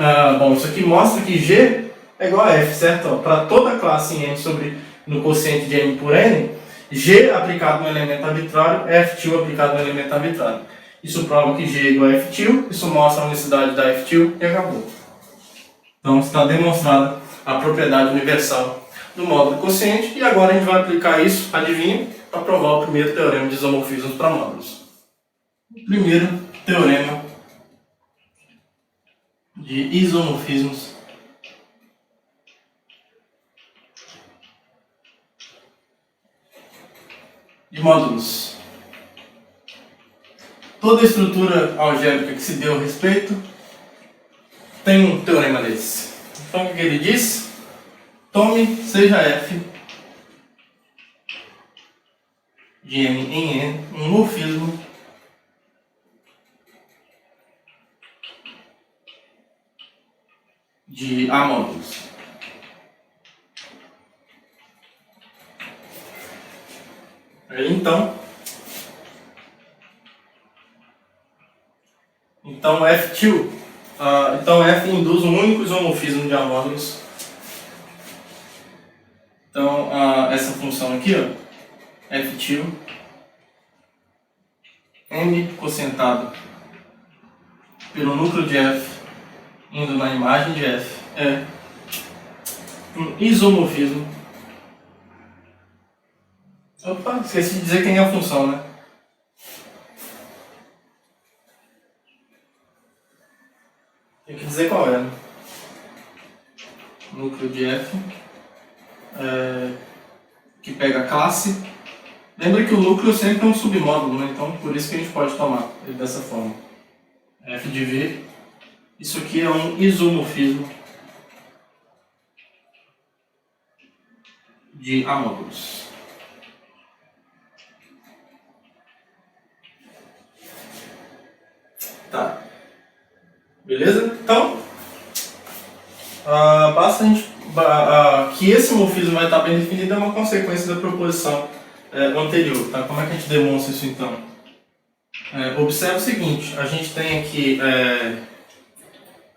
S1: isso aqui mostra que G é igual a F, certo? Para toda a classe em M no quociente de M por N, G aplicado no elemento arbitrário é F aplicado no elemento arbitrário. Isso prova que G é igual a F isso mostra a unicidade da F e acabou. Então está demonstrada a propriedade universal do módulo quociente e agora a gente vai aplicar isso, adivinha, para provar o primeiro teorema de isomorfismos para módulos. O primeiro teorema de isomorfismos de módulos. Toda estrutura algébrica que se deu a respeito tem um teorema desse. Então o que ele diz? Tome, seja F de M em N, um morfismo de A módulos. Então F então F induz um único isomorfismo de A módulos. Então essa função aqui, F M quocientado pelo núcleo de F indo na imagem de F é um isomorfismo. Opa, esqueci de dizer quem é a função, né? Tem que dizer qual é, né? Núcleo de F, que pega a classe. Lembra que o núcleo sempre é um submódulo, né? Então por isso que a gente pode tomar ele dessa forma. F de V, isso aqui é um isomorfismo de A módulos. Tá. Beleza? Então, basta a gente, que esse morfismo vai estar bem definido é uma consequência da proposição anterior. Tá? Como é que a gente demonstra isso então? Observe o seguinte, a gente tem aqui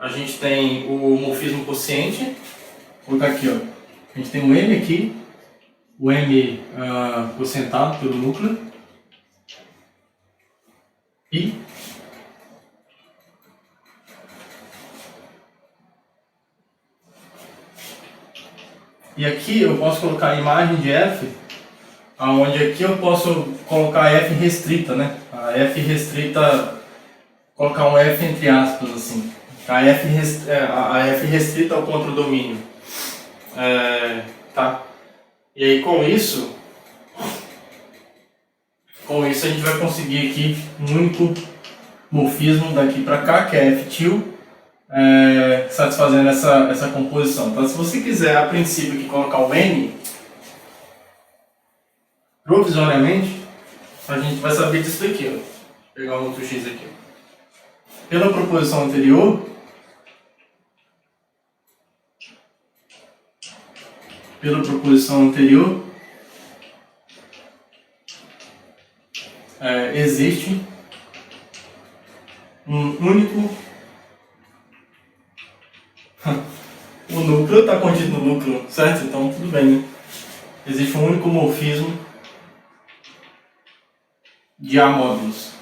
S1: a gente tem o morfismo quociente. Vou colocar aqui, ó. A gente tem o M aqui, o M quocientado pelo núcleo. E aqui eu posso colocar a imagem de F, onde aqui eu posso colocar a F restrita, né? A F restrita, colocar um F entre aspas, assim. A F restrita ao contradomínio. Tá? E aí com isso a gente vai conseguir aqui um único morfismo daqui para cá, que é F-til, satisfazendo essa composição. Então, se você quiser, a princípio, aqui, colocar o N, provisoriamente, a gente vai saber disso daqui. Ó. Vou pegar um outro X aqui. Pela proposição anterior, existe um único... O núcleo está contido no núcleo, certo? Então tudo bem, né? Existe um único morfismo de A módulos.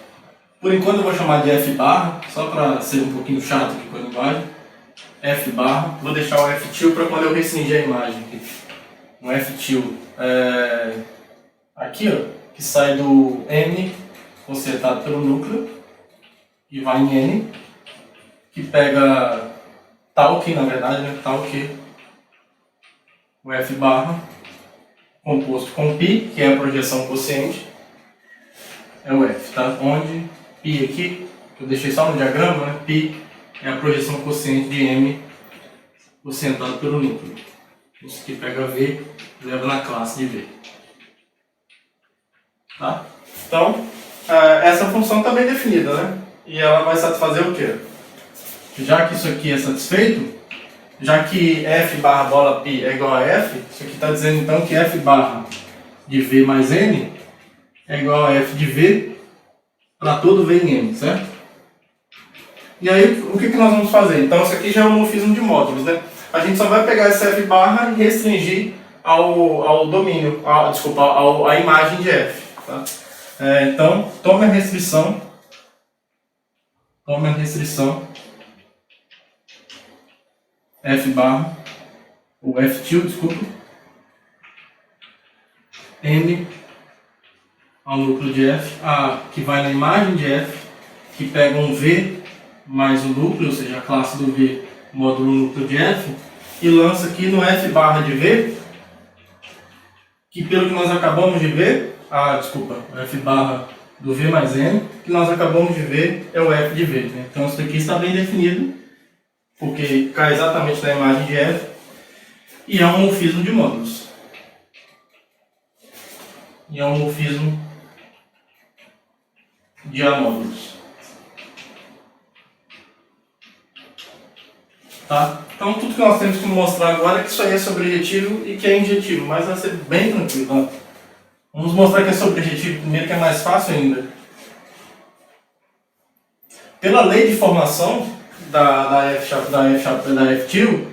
S1: Por enquanto eu vou chamar de F barra, só para ser um pouquinho chato aqui com a linguagem. F barra, vou deixar o F til para quando eu restringir a imagem aqui. Um F til aqui, ó, que sai do M consertado pelo núcleo e vai em N, que pega tal que, na verdade, né, tal que o F barra composto com π, que é a projeção quociente, é o F, tá? Onde π aqui, que eu deixei só no diagrama, né, π é a projeção quociente de M quocientado pelo núcleo. Isso aqui pega V, leva na classe de V. Tá? Então, essa função está bem definida, né? E ela vai satisfazer o quê? Já que isso aqui é satisfeito, já que F barra bola π é igual a F, isso aqui está dizendo então que F barra de V mais N é igual a F de V para todo V em M, certo? E aí, o que nós vamos fazer? Então, isso aqui já é um morfismo de módulos, né? A gente só vai pegar esse F barra e restringir ao domínio, à imagem de F. Tá? Então, tome a restrição F barra, ou F til, desculpa, M ao núcleo de F, que vai na imagem de F, que pega um V mais o núcleo, ou seja, a classe do V módulo núcleo de F, e lança aqui no F barra de V, que pelo que nós acabamos de ver, o F barra do V mais N, que nós acabamos de ver é o F de V. Né? Então isso daqui está bem definido, porque cai exatamente na imagem de F, e é um morfismo de módulos. E é um morfismo de A módulos. Tá? Então tudo que nós temos que mostrar agora é que isso aí é sobrejetivo e que é injetivo, mas vai ser bem tranquilo. Ó. Vamos mostrar que é sobrejetivo primeiro, que é mais fácil ainda. Pela lei de formação da F-til,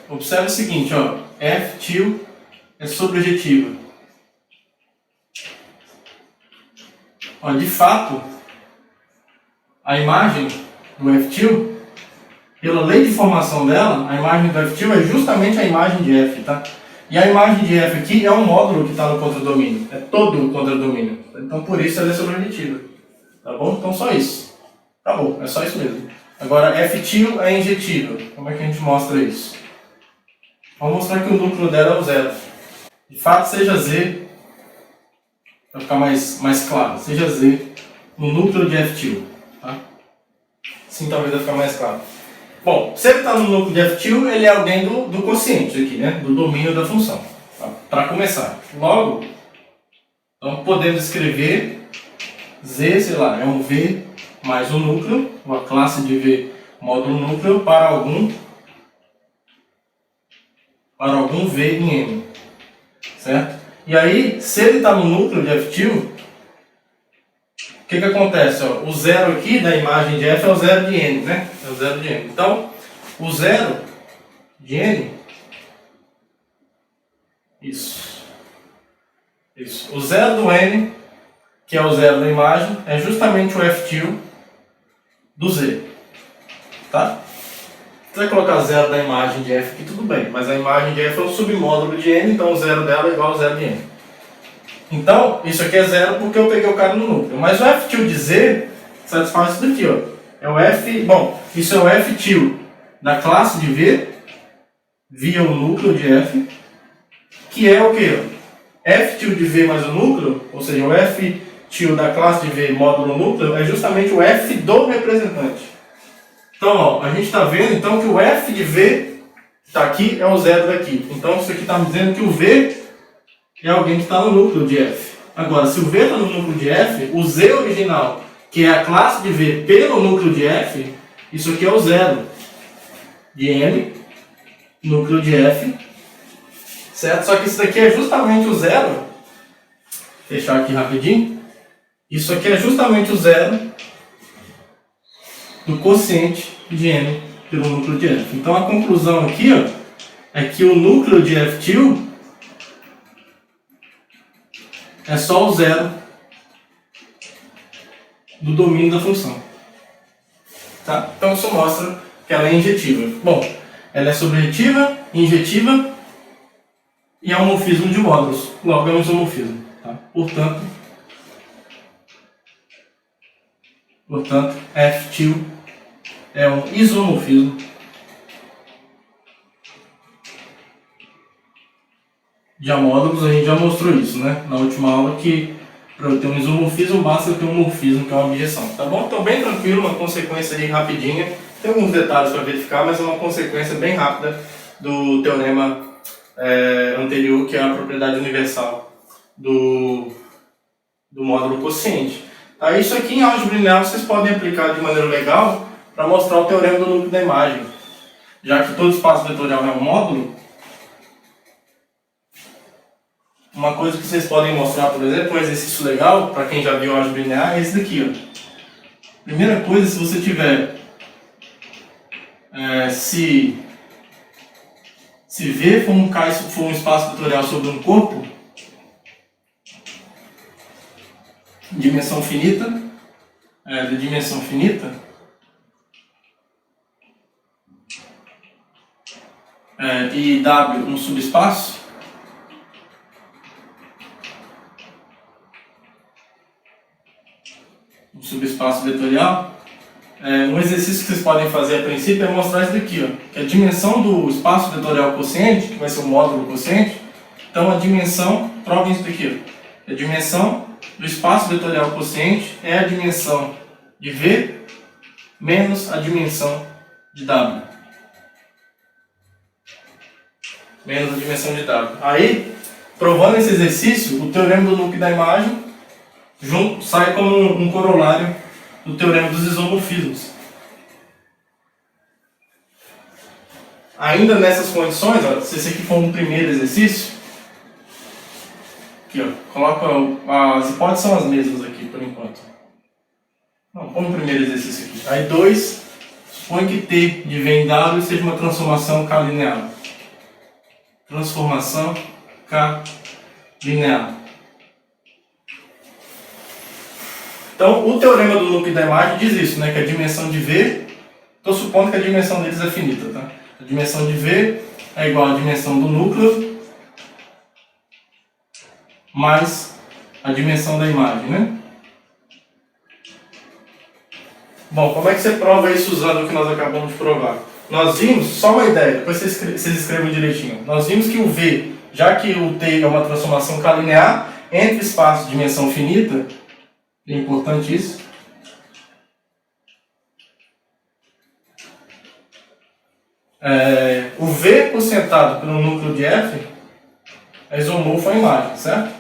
S1: observe o seguinte, ó, F-til é sobrejetiva. Ó, de fato, a imagem do F-til, pela lei de formação dela, a imagem do F-til é justamente a imagem de F, tá? E a imagem de F aqui é um módulo que está no contradomínio, é todo o contradomínio. Então por isso ela é sobrejetiva. Tá bom? Então só isso. Tá bom, é só isso mesmo. Agora F-til é injetiva. Como é que a gente mostra isso? Vamos mostrar que o núcleo dela é o zero. De fato, seja Z, para ficar mais claro, seja Z no núcleo de F-til. Tá? Assim talvez vai ficar mais claro. Bom, se ele está no núcleo de F-til, ele é alguém do quociente aqui, né? Do domínio da função. Tá? Para começar. Logo, então podemos escrever Z, sei lá, é um V mais um núcleo, uma classe de V módulo núcleo para algum V em M. Certo? E aí, se ele está no núcleo de F-til, o que acontece? Ó, o zero aqui da imagem de f é o zero de n, né? É o zero de n. Então, o zero de n, isso. O zero do n, que é o zero da imagem, é justamente o f tilde do z. Tá? Se você colocar zero da imagem de f aqui, tudo bem, mas a imagem de f é o submódulo de n, então o zero dela é igual ao zero de n. Então, isso aqui é zero porque eu peguei o cara no núcleo. Mas o f tilde de z satisfaz isso daqui, ó. É o f, bom, isso é o f tilde da classe de v via o núcleo de f, que é o quê? F tilde de v mais o núcleo, ou seja, o f tilde da classe de v módulo núcleo, é justamente o f do representante. Então, ó, a gente está vendo então que o f de v que está aqui é o zero daqui. Então, isso aqui está me dizendo que o v é alguém que está no núcleo de f. Agora, se o v está no núcleo de f, o z original, que é a classe de v pelo núcleo de f, isso aqui é o zero de n, núcleo de f, certo? Só que isso daqui é justamente o zero, vou fechar aqui rapidinho, isso aqui é justamente o zero do quociente de n pelo núcleo de f. Então, a conclusão aqui, ó, é que o núcleo de f tilde é só o zero do domínio da função. Tá? Então isso mostra que ela é injetiva. Bom, ela é sobrejetiva, injetiva e é um morfismo de módulos. Logo é um isomorfismo. Tá? Portanto, F tilde é um isomorfismo de amódulos. A gente já mostrou isso, né? Na última aula, que para eu ter um isomorfismo basta eu ter um morfismo, que é uma objeção. Tá bom? Então bem tranquilo, uma consequência aí rapidinha. Tem alguns detalhes para verificar, mas é uma consequência bem rápida do teorema anterior, que é a propriedade universal do módulo quociente. Tá? Isso aqui em álgebra linear vocês podem aplicar de maneira legal para mostrar o teorema do núcleo da imagem. Já que todo espaço vetorial é um módulo, uma coisa que vocês podem mostrar, por exemplo, um exercício legal, para quem já viu álgebra linear, é esse daqui. Ó. Primeira coisa, se você tiver, se V for um espaço vetorial sobre um corpo, dimensão finita, de dimensão finita, e W um subespaço, subespaço vetorial, um exercício que vocês podem fazer a princípio é mostrar isso daqui, ó, que a dimensão do espaço vetorial quociente, que vai ser o módulo quociente, então a dimensão, prova isso daqui, ó, a dimensão do espaço vetorial quociente é a dimensão de V menos a dimensão de W. Menos a dimensão de W. Aí, provando esse exercício, o teorema do núcleo da imagem sai como um corolário do teorema dos isomorfismos. Ainda nessas condições, ó, se esse aqui for um primeiro exercício, aqui, ó, coloca as hipóteses são as mesmas aqui por enquanto. Não, põe o primeiro exercício aqui. Aí 2, supõe que T de V em W seja uma transformação K linear. Transformação K linear. Então, o teorema do núcleo da imagem diz isso, né? Que a dimensão de V, estou supondo que a dimensão deles é finita, tá? A dimensão de V é igual à dimensão do núcleo mais a dimensão da imagem, né? Bom, como é que você prova isso usando o que nós acabamos de provar? Nós vimos, só uma ideia, depois vocês escrevam direitinho. Nós vimos que o V, já que o T é uma transformação K linear, entre espaços de dimensão finita, é importante isso. O V quocientado pelo núcleo de F é isomorfo à imagem, certo?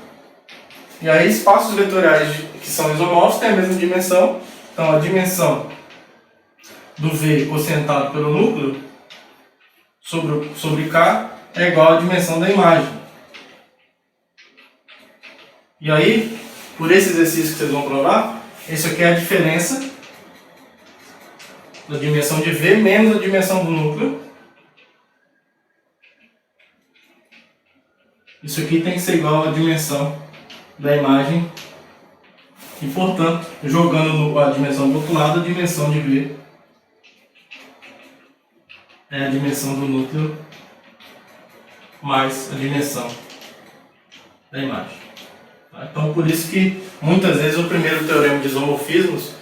S1: E aí espaços vetoriais que são isomorfos têm a mesma dimensão. Então a dimensão do V quocientado pelo núcleo sobre K é igual à dimensão da imagem. E aí, por esse exercício que vocês vão provar, Isso aqui é a diferença da dimensão de V menos a dimensão do núcleo. Isso aqui tem que ser igual à dimensão da imagem. E, portanto, jogando a dimensão do outro lado, a dimensão de V é a dimensão do núcleo mais a dimensão da imagem. Então, por isso que muitas vezes o primeiro teorema de isomorfismos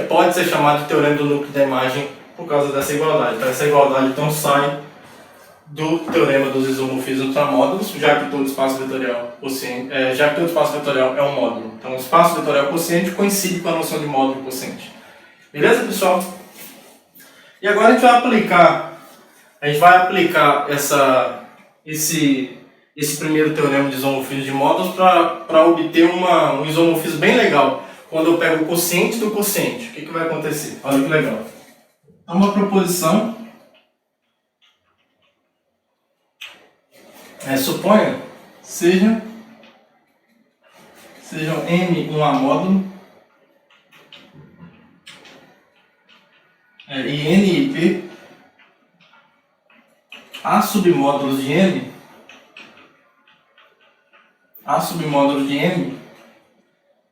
S1: pode ser chamado de teorema do núcleo da imagem por causa dessa igualdade. Então, essa igualdade então sai do teorema dos isomorfismos para módulos, já que todo espaço vetorial é um módulo. Então, o espaço vetorial quociente coincide com a noção de módulo quociente. Beleza, pessoal? E agora a gente vai aplicar esse primeiro teorema de isomorfismo de módulos para obter um isomorfismo bem legal. Quando eu pego o quociente do quociente, o que vai acontecer? Olha que legal. Então, uma proposição suponha sejam M um A módulo e N e P A submódulos de M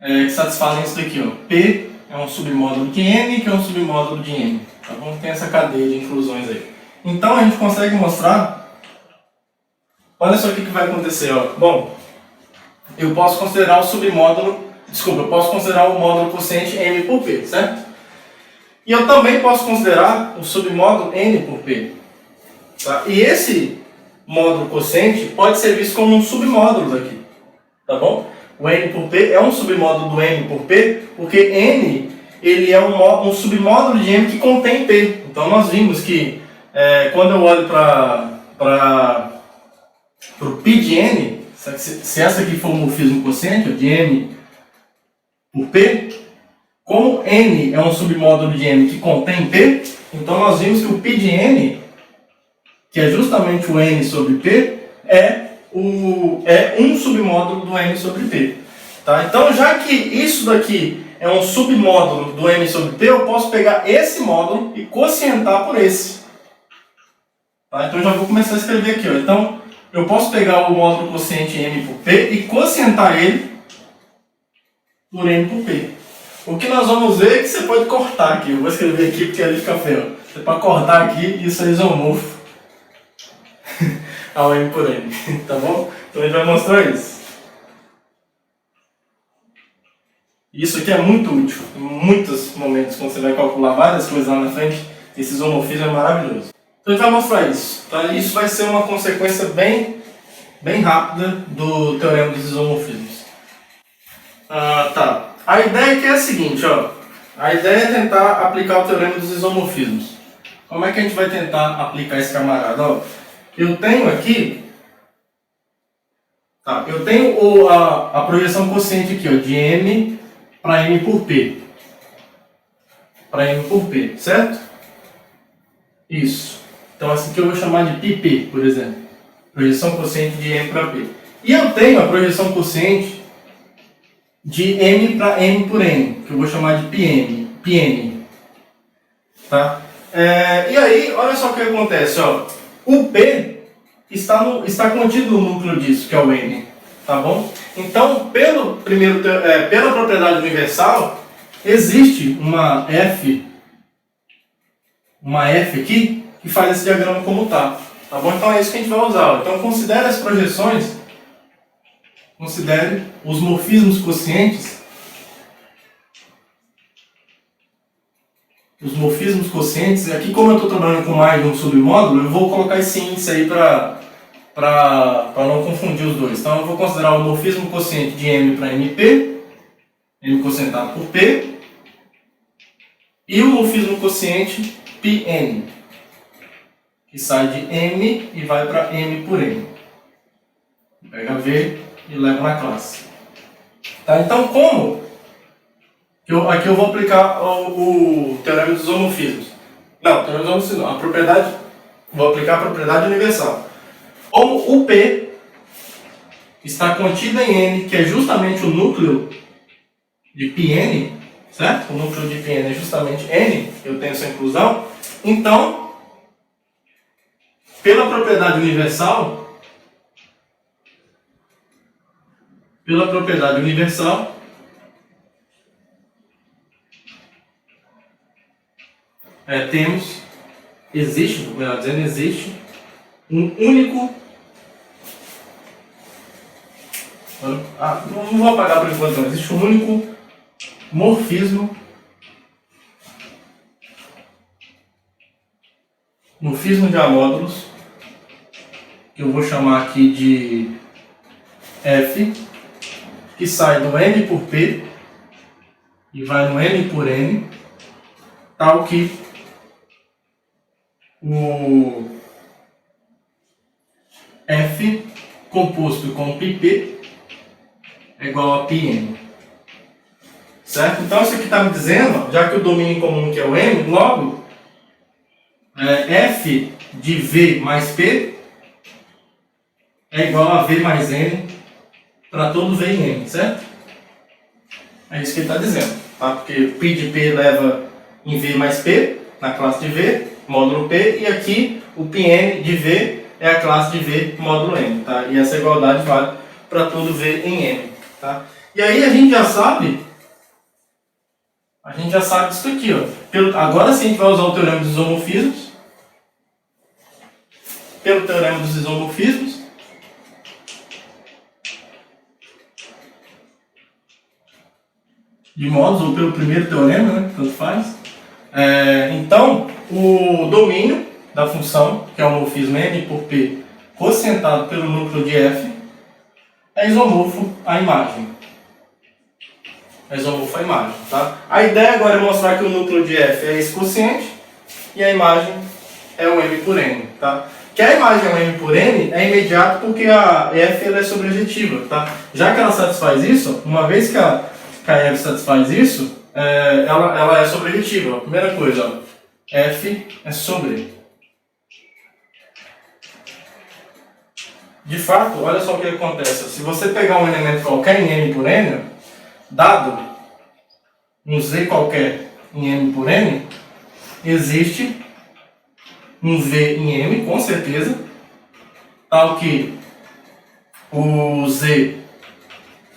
S1: que satisfazem isso daqui, ó. P é um submódulo de M, que é um submódulo de M. Tá bom? Tem essa cadeia de inclusões aí. Então a gente consegue mostrar. Olha só o que vai acontecer, ó. Bom, eu posso considerar o módulo quociente M por P, certo? E eu também posso considerar o submódulo N por P. Tá? E esse módulo quociente pode ser visto como um submódulo daqui. Tá bom? O N por P é um submódulo do M por P, porque N ele é um submódulo de M que contém P. Então nós vimos que quando eu olho para o π de N, se essa aqui for o morfismo quociente, de M por P, como N é um submódulo de M que contém P, então nós vimos que o π de N, que é justamente o N sobre P, é um submódulo do M sobre P. Tá? Então, já que isso daqui é um submódulo do M sobre P, eu posso pegar esse módulo e quocientar por esse. Tá? Então, já vou começar a escrever aqui. Ó. Então, eu posso pegar o módulo quociente M por P e quocientar ele por N por P. O que nós vamos ver é que você pode cortar aqui. Eu vou escrever aqui porque ali fica feio. Você pode cortar aqui e isso é isomorfo ao M por N, tá bom? Então a gente vai mostrar isso. Isso aqui é muito útil em muitos momentos, quando você vai calcular várias coisas lá na frente. Esse isomorfismo é maravilhoso. Então a gente vai mostrar isso. Tá? Isso vai ser uma consequência bem rápida do teorema dos isomorfismos. Tá. A ideia aqui é a seguinte, ó. A ideia é tentar aplicar o teorema dos isomorfismos. Como é que a gente vai tentar aplicar esse camarada? Ó, eu tenho aqui, eu tenho a projeção quociente aqui, ó, de M para M por P. Para M por P, certo? Isso. Então essa aqui eu vou chamar de πP, por exemplo. Projeção quociente de M para P. E eu tenho a projeção quociente de M para M por N, que eu vou chamar de Pn. Tá? E aí, olha só o que acontece, ó. O P está contido no núcleo disso, que é o N, tá bom? Então, pela propriedade universal, existe uma F aqui que faz esse diagrama como tá bom? Então é isso que a gente vai usar, ó. Então considere as projeções, considere os morfismos quocientes. Os morfismos quocientes, aqui como eu estou trabalhando com mais de um submódulo, eu vou colocar esse índice aí para não confundir os dois. Então eu vou considerar o morfismo quociente de M para MP, M quocientado por P, e o morfismo quociente Pn, que sai de M e vai para M por N. Pega V e leva na classe. Tá? Então aqui eu vou aplicar o teorema dos isomorfismos. Não, teorema dos isomorfismos não. Vou aplicar a propriedade universal. Como o P está contido em N, que é justamente o núcleo de πn, certo? O núcleo de πn é justamente n, eu tenho essa inclusão. Então, pela propriedade universal, existe um único... não vou apagar por enquanto, não. Existe um único morfismo de amódulos, que eu vou chamar aqui de F, que sai do M por P e vai no M por N, tal que o F composto com πp é igual a πn. Certo? Então isso aqui está me dizendo, já que o domínio comum que é o M, logo F de V mais P é igual a V mais N para todo V em N, certo? É isso que ele está dizendo, tá? Porque π de P leva em V mais P, na classe de V, módulo P, e aqui o πn de V é a classe de V módulo N, tá? E essa igualdade vale para todo V em N, tá? E aí a gente já sabe disso aqui, ó. Agora sim a gente vai usar o teorema dos isomorfismos. Pelo teorema dos isomorfismos, de modos, ou pelo primeiro teorema, né? Tanto faz. Então, o domínio da função, que é o morfismo n por p, quocientado pelo núcleo de f, é isomorfo à imagem. Tá? A ideia agora é mostrar que o núcleo de f é esse quociente e a imagem é o m por n. Tá? Que a imagem é o m por n é imediato porque a f ela é sobrejetiva. Tá? Já que ela satisfaz isso, uma vez que a f satisfaz isso, ela é sobrejetiva. A primeira coisa, ó, f é sobre. De fato, olha só o que acontece. Se você pegar um elemento qualquer em m por n, dado um z qualquer em m por n, existe um v em m, com certeza, tal que o z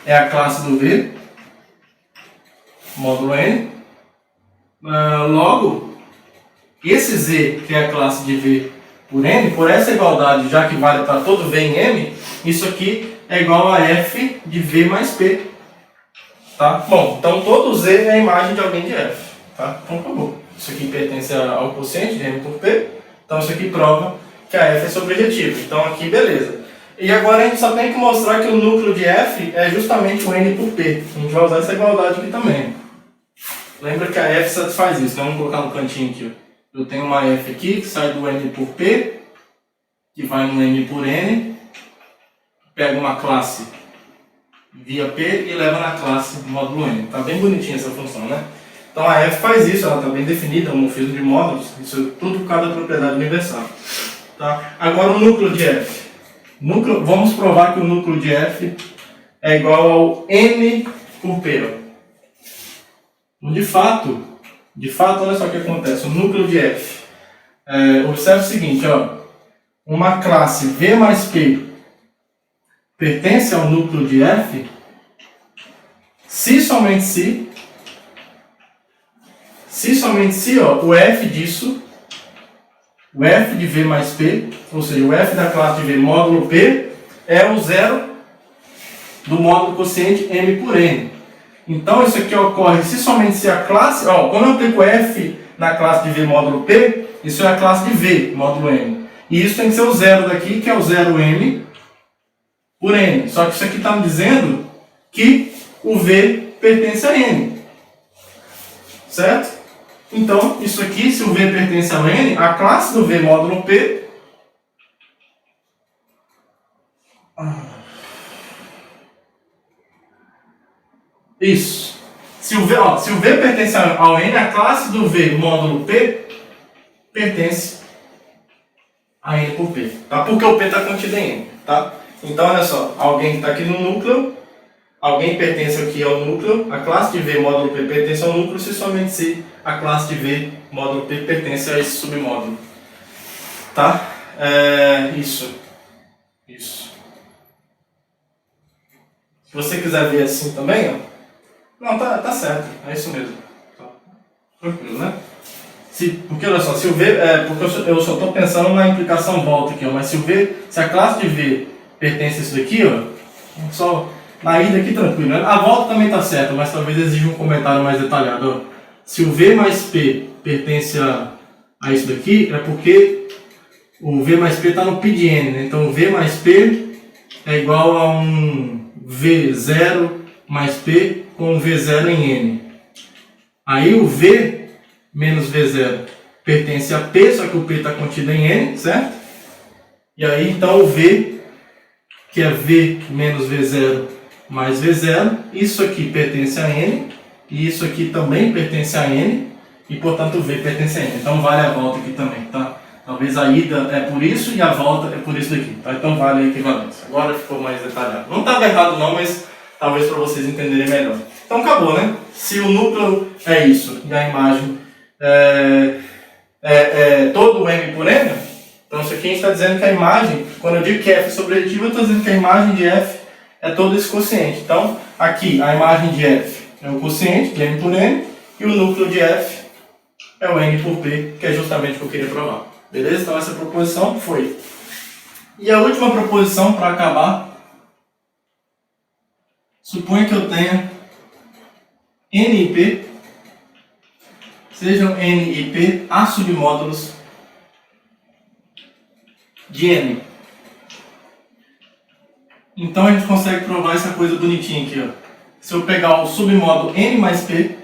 S1: é a classe do v, módulo n. Logo, esse z, que é a classe de v por n, por essa igualdade, já que vale para todo v em m, isso aqui é igual a f de v mais p. Tá? Bom, então todo z é a imagem de alguém de f. Tá? Então acabou. Isso aqui pertence ao quociente de m por p, então isso aqui prova que a f é sobrejetiva. Então aqui beleza. E agora a gente só tem que mostrar que o núcleo de f é justamente o n por p. A gente vai usar essa igualdade aqui também. Lembra que a f satisfaz isso, então vamos colocar no cantinho aqui. Eu tenho uma f aqui que sai do n por p, que vai no m por n, pega uma classe via p e leva na classe módulo n. Tá bem bonitinha essa função, né? Então a f faz isso, ela está bem definida, o morfismo de módulos, isso tudo por causa da propriedade universal. Tá? Agora o núcleo de f. Vamos provar que o núcleo de f é igual ao n por p. De fato, olha só o que acontece. O núcleo de f. Observe o seguinte, ó. Uma classe v mais p pertence ao núcleo de f se somente se, ó, o f disso, o f de v mais p, ou seja, o f da classe de v módulo p, é o zero do módulo quociente m por n. Então isso aqui ocorre se somente se a classe, ó, quando eu aplico f na classe de v módulo p, isso é a classe de v módulo n. E isso tem que ser o zero daqui, que é o zero m por n. Só que isso aqui está me dizendo que o v pertence a n. Certo? Então, isso aqui, se o v pertence ao n, a classe do v módulo p isso. Se o v pertence ao n, a classe do v módulo p pertence a n por p. Tá? Porque o p está contido em n. Tá? Então, olha só. Alguém que está aqui no núcleo, alguém pertence aqui ao núcleo, a classe de V módulo P pertence ao núcleo, se somente se a classe de V módulo P pertence a esse submódulo. Tá? Isso. Se você quiser ver assim também, ó. Não, tá certo, é isso mesmo. Tá. Tranquilo, né? Porque olha só, se o V, porque eu só estou pensando na implicação volta aqui, ó, mas se a classe de V pertence a isso daqui, ó, só na ida aqui tranquilo, né? A volta também está certa, mas talvez exija um comentário mais detalhado, ó. Se o V mais P pertence a isso daqui, é porque o V mais P está no P de N, né? Então o V mais P é igual a um V0 mais P com um V0 em N. Aí o V menos V0 pertence a P, só que o P está contido em N, certo? E aí então o V, que é V menos V0 mais V0, isso aqui pertence a N, e isso aqui também pertence a N, e portanto o V pertence a N. Então vale a volta aqui também, tá? Talvez a ida é por isso e a volta é por isso daqui, tá? Então vale a equivalência. Agora ficou mais detalhado. Não estava errado não, mas talvez para vocês entenderem melhor. Então acabou, né? Se o núcleo é isso e a imagem todo M por M, então isso aqui a gente está dizendo que a imagem, quando eu digo que F é sobrejetiva, eu estou dizendo que a imagem de F é todo esse quociente. Então aqui a imagem de F é o quociente de M por N e o núcleo de F é o N por P, que é justamente o que eu queria provar. Beleza? Então essa proposição foi. E a última proposição para acabar, suponha que eu tenha N e P, sejam N e P A submódulos de N. Então a gente consegue provar essa coisa bonitinha aqui, ó. Se eu pegar o submódulo N mais P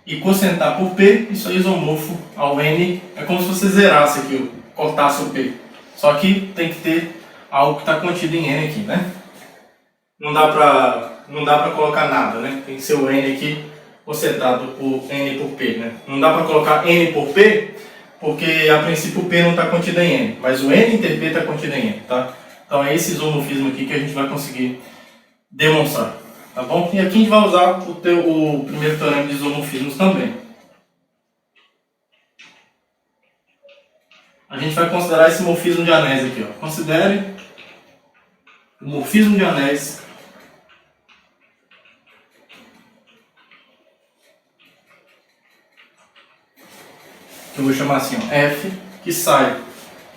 S1: e quocientar por P, isso é isomorfo ao N, é como se você zerasse aqui, ó, cortasse o P. Só que tem que ter algo que está contido em N aqui, né? Não dá pra colocar nada, né? Tem que ser o N aqui quocientado por N por P, né? Não dá para colocar N por P, porque a princípio o P não está contido em N, mas o N inter P está contido em N, tá? Então é esse isomorfismo aqui que a gente vai conseguir demonstrar, tá bom? E aqui a gente vai usar o primeiro teorema de isomorfismos também. A gente vai considerar esse morfismo de anéis aqui, ó. Considere o morfismo de anéis que eu vou chamar assim, ó, F, que sai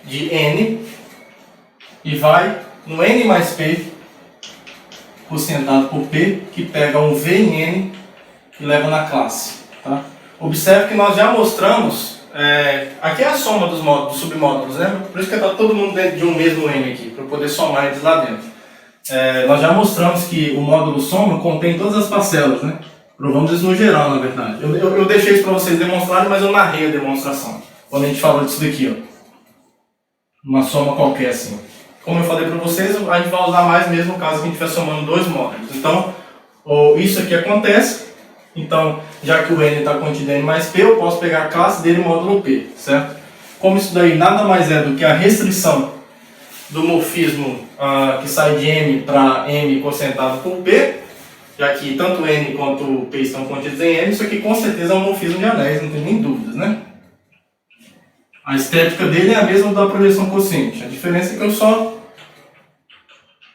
S1: de N e vai no N mais P, quocientado por P, que pega um V em N e leva na classe. Tá? Observe que nós já mostramos, aqui é a soma dos submódulos, né? Por isso que está todo mundo dentro de um mesmo N aqui, para eu poder somar eles lá dentro. Nós já mostramos que o módulo soma contém todas as parcelas, né? Provamos isso no geral, na verdade. Eu deixei isso para vocês demonstrarem, mas eu narrei a demonstração. Quando a gente falou disso daqui, ó. Uma soma qualquer, assim. Como eu falei para vocês, a gente vai usar mais mesmo no caso que a gente estiver somando dois módulos. Então, isso aqui acontece. Então, já que o N está contido em N mais P, eu posso pegar a classe dele módulo P, certo? Como isso daí nada mais é do que a restrição do morfismo que sai de M para M quocientado por P, já que tanto N quanto P estão contidos em M, isso aqui com certeza é um morfismo de anéis, não tem nem dúvidas, né? A estética dele é a mesma da projeção quociente. A diferença é que eu só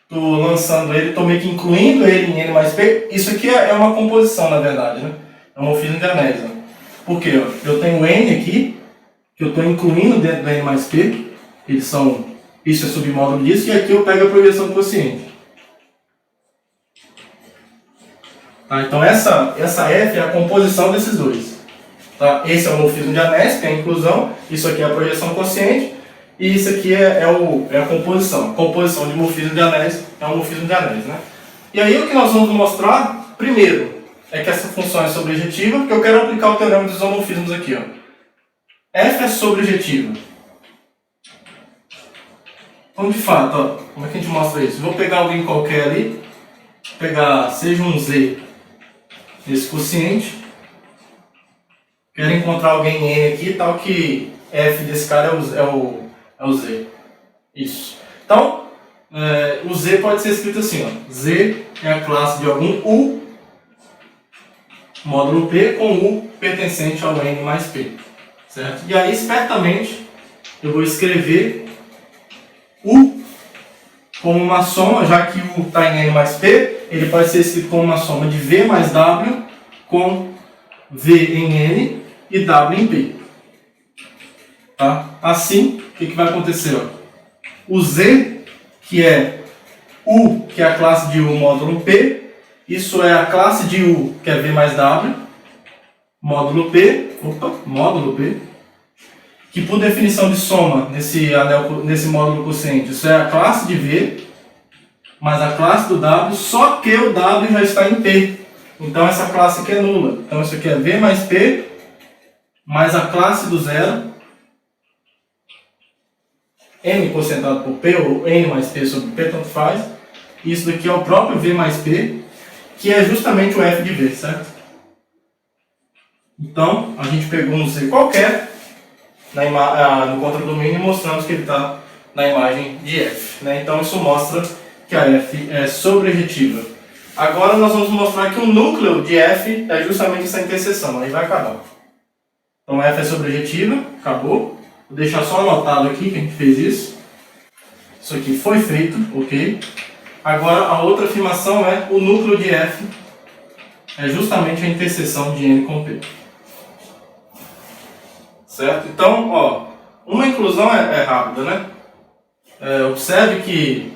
S1: estou lançando ele, estou meio que incluindo ele em N mais P. Isso aqui é uma composição, na verdade, né? É um morfismo de anéis. Né? Por quê? Eu tenho N aqui, que eu estou incluindo dentro do N mais P. Eles são, isso é submódulo disso, e aqui eu pego a projeção quociente. Tá? Então essa F é a composição desses dois. Tá? Esse é o morfismo de anéis, que é a inclusão, isso aqui é a projeção quociente, e isso aqui é a composição. A composição de morfismo de anéis é um morfismo de anéis. Né? E aí o que nós vamos mostrar, primeiro, é que essa função é sobrejetiva, porque eu quero aplicar o teorema dos isomorfismos aqui. Ó. F é sobrejetiva. Então, de fato, ó, como é que a gente mostra isso? Vou pegar alguém qualquer ali, pegar, seja um Z desse quociente, quero encontrar alguém N aqui, tal que F desse cara é o Z. Isso. Então, o Z pode ser escrito assim, ó. Z é a classe de algum U, módulo P, com U pertencente ao N mais P. Certo? E aí, espertamente, eu vou escrever U como uma soma, já que U está em N mais P, ele pode ser escrito como uma soma de V mais W com V em N e W em P. Tá? Assim, o que vai acontecer? Ó? O Z, que é U, que é a classe de U módulo P, isso é a classe de U, que é V mais W, módulo P, que por definição de soma nesse módulo quociente, isso é a classe de V, mais a classe do W, só que o W já está em P. Então essa classe aqui é nula. Então isso aqui é V mais P, mais a classe do zero, N quocientado por P, ou N mais P sobre P, tanto faz. Isso daqui é o próprio V mais P, que é justamente o F de V, certo? Então, a gente pegou um Z qualquer no contradomínio e mostramos que ele está na imagem de F. Né? Então, isso mostra que a F é sobrejetiva. Agora, nós vamos mostrar que o núcleo de F é justamente essa interseção. Aí vai acabar. Então, F é sobrejetiva, acabou. Vou deixar só anotado aqui que a gente fez isso. Isso aqui foi feito, ok? Agora, a outra afirmação é o núcleo de F é justamente a interseção de N com P. Certo? Então, ó, uma inclusão é rápida, né? Observe que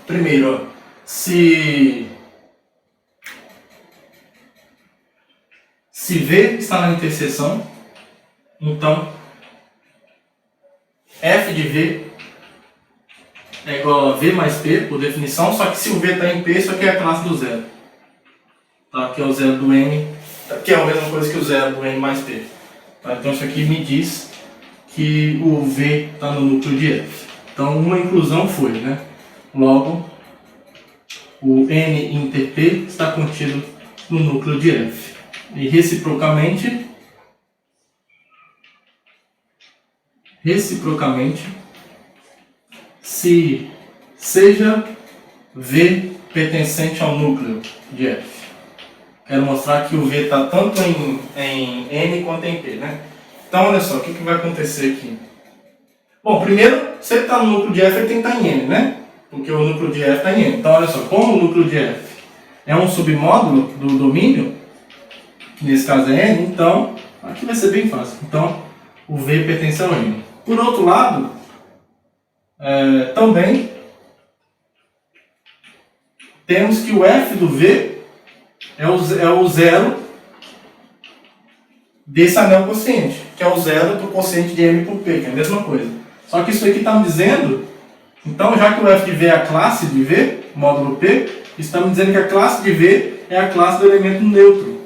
S1: primeiro, ó, se V está na interseção, então F de V é igual a V mais P, por definição, só que se o V está em P, isso aqui é a classe do zero. Tá? Que é o zero do N, que é a mesma coisa que o zero do N mais P. Tá? Então isso aqui me diz que o V está no núcleo de F. Então uma inclusão foi, né? Logo, o N inter P está contido no núcleo de F. E reciprocamente, se seja V pertencente ao núcleo de F. Quero mostrar que o V está tanto em N quanto em P, né? Então, olha só, o que vai acontecer aqui? Bom, primeiro, se ele está no núcleo de F, ele tem que estar em N, né? Porque o núcleo de F está em N. Então, olha só, como o núcleo de F é um submódulo do domínio, que nesse caso é N, então, aqui vai ser bem fácil. Então, o V pertence ao N. Por outro lado, também temos que o F do V é o zero desse anel quociente, que é o zero do quociente de M por P, que é a mesma coisa. Só que isso aqui está me dizendo, então já que o F de V é a classe de V, módulo P, está me dizendo que a classe de V é a classe do elemento neutro.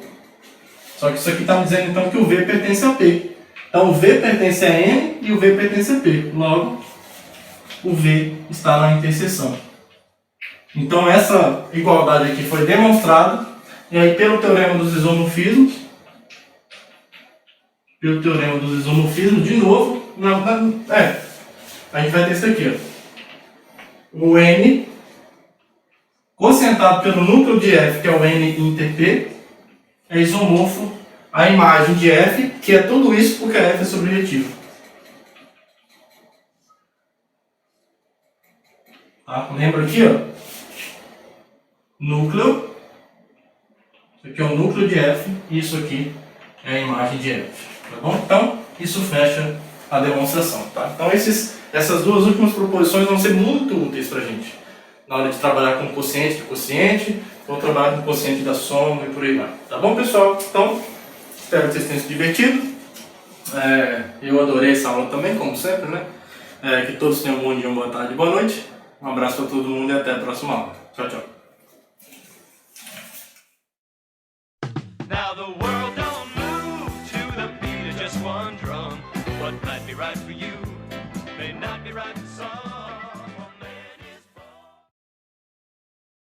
S1: Só que isso aqui está me dizendo então que o V pertence a P. Então o V pertence a N e o V pertence a P. Logo, o V está na interseção. Então essa igualdade aqui foi demonstrada, e aí pelo teorema dos isomorfismos, de novo, a gente vai ter isso aqui, ó. O N, quocientado pelo núcleo de F, que é o N inter P, é isomorfo à imagem de F, que é tudo isso porque a F é sobrejetiva. Tá? Lembra aqui, ó, núcleo, isso aqui é o núcleo de F, e isso aqui é a imagem de F. Tá bom? Então, isso fecha a demonstração. Tá? Então, essas duas últimas proposições vão ser muito úteis para a gente na hora de trabalhar com quociente de quociente, ou trabalhar com quociente da soma e por aí vai. Tá bom, pessoal? Então, espero que vocês tenham se divertido. Eu adorei essa aula também, como sempre, né? Que todos tenham um bom dia, uma boa tarde, boa noite. Um abraço para todo mundo e até a próxima aula. Tchau, tchau.
S2: Now the world don't move to the beat of just one drum. What might be right for you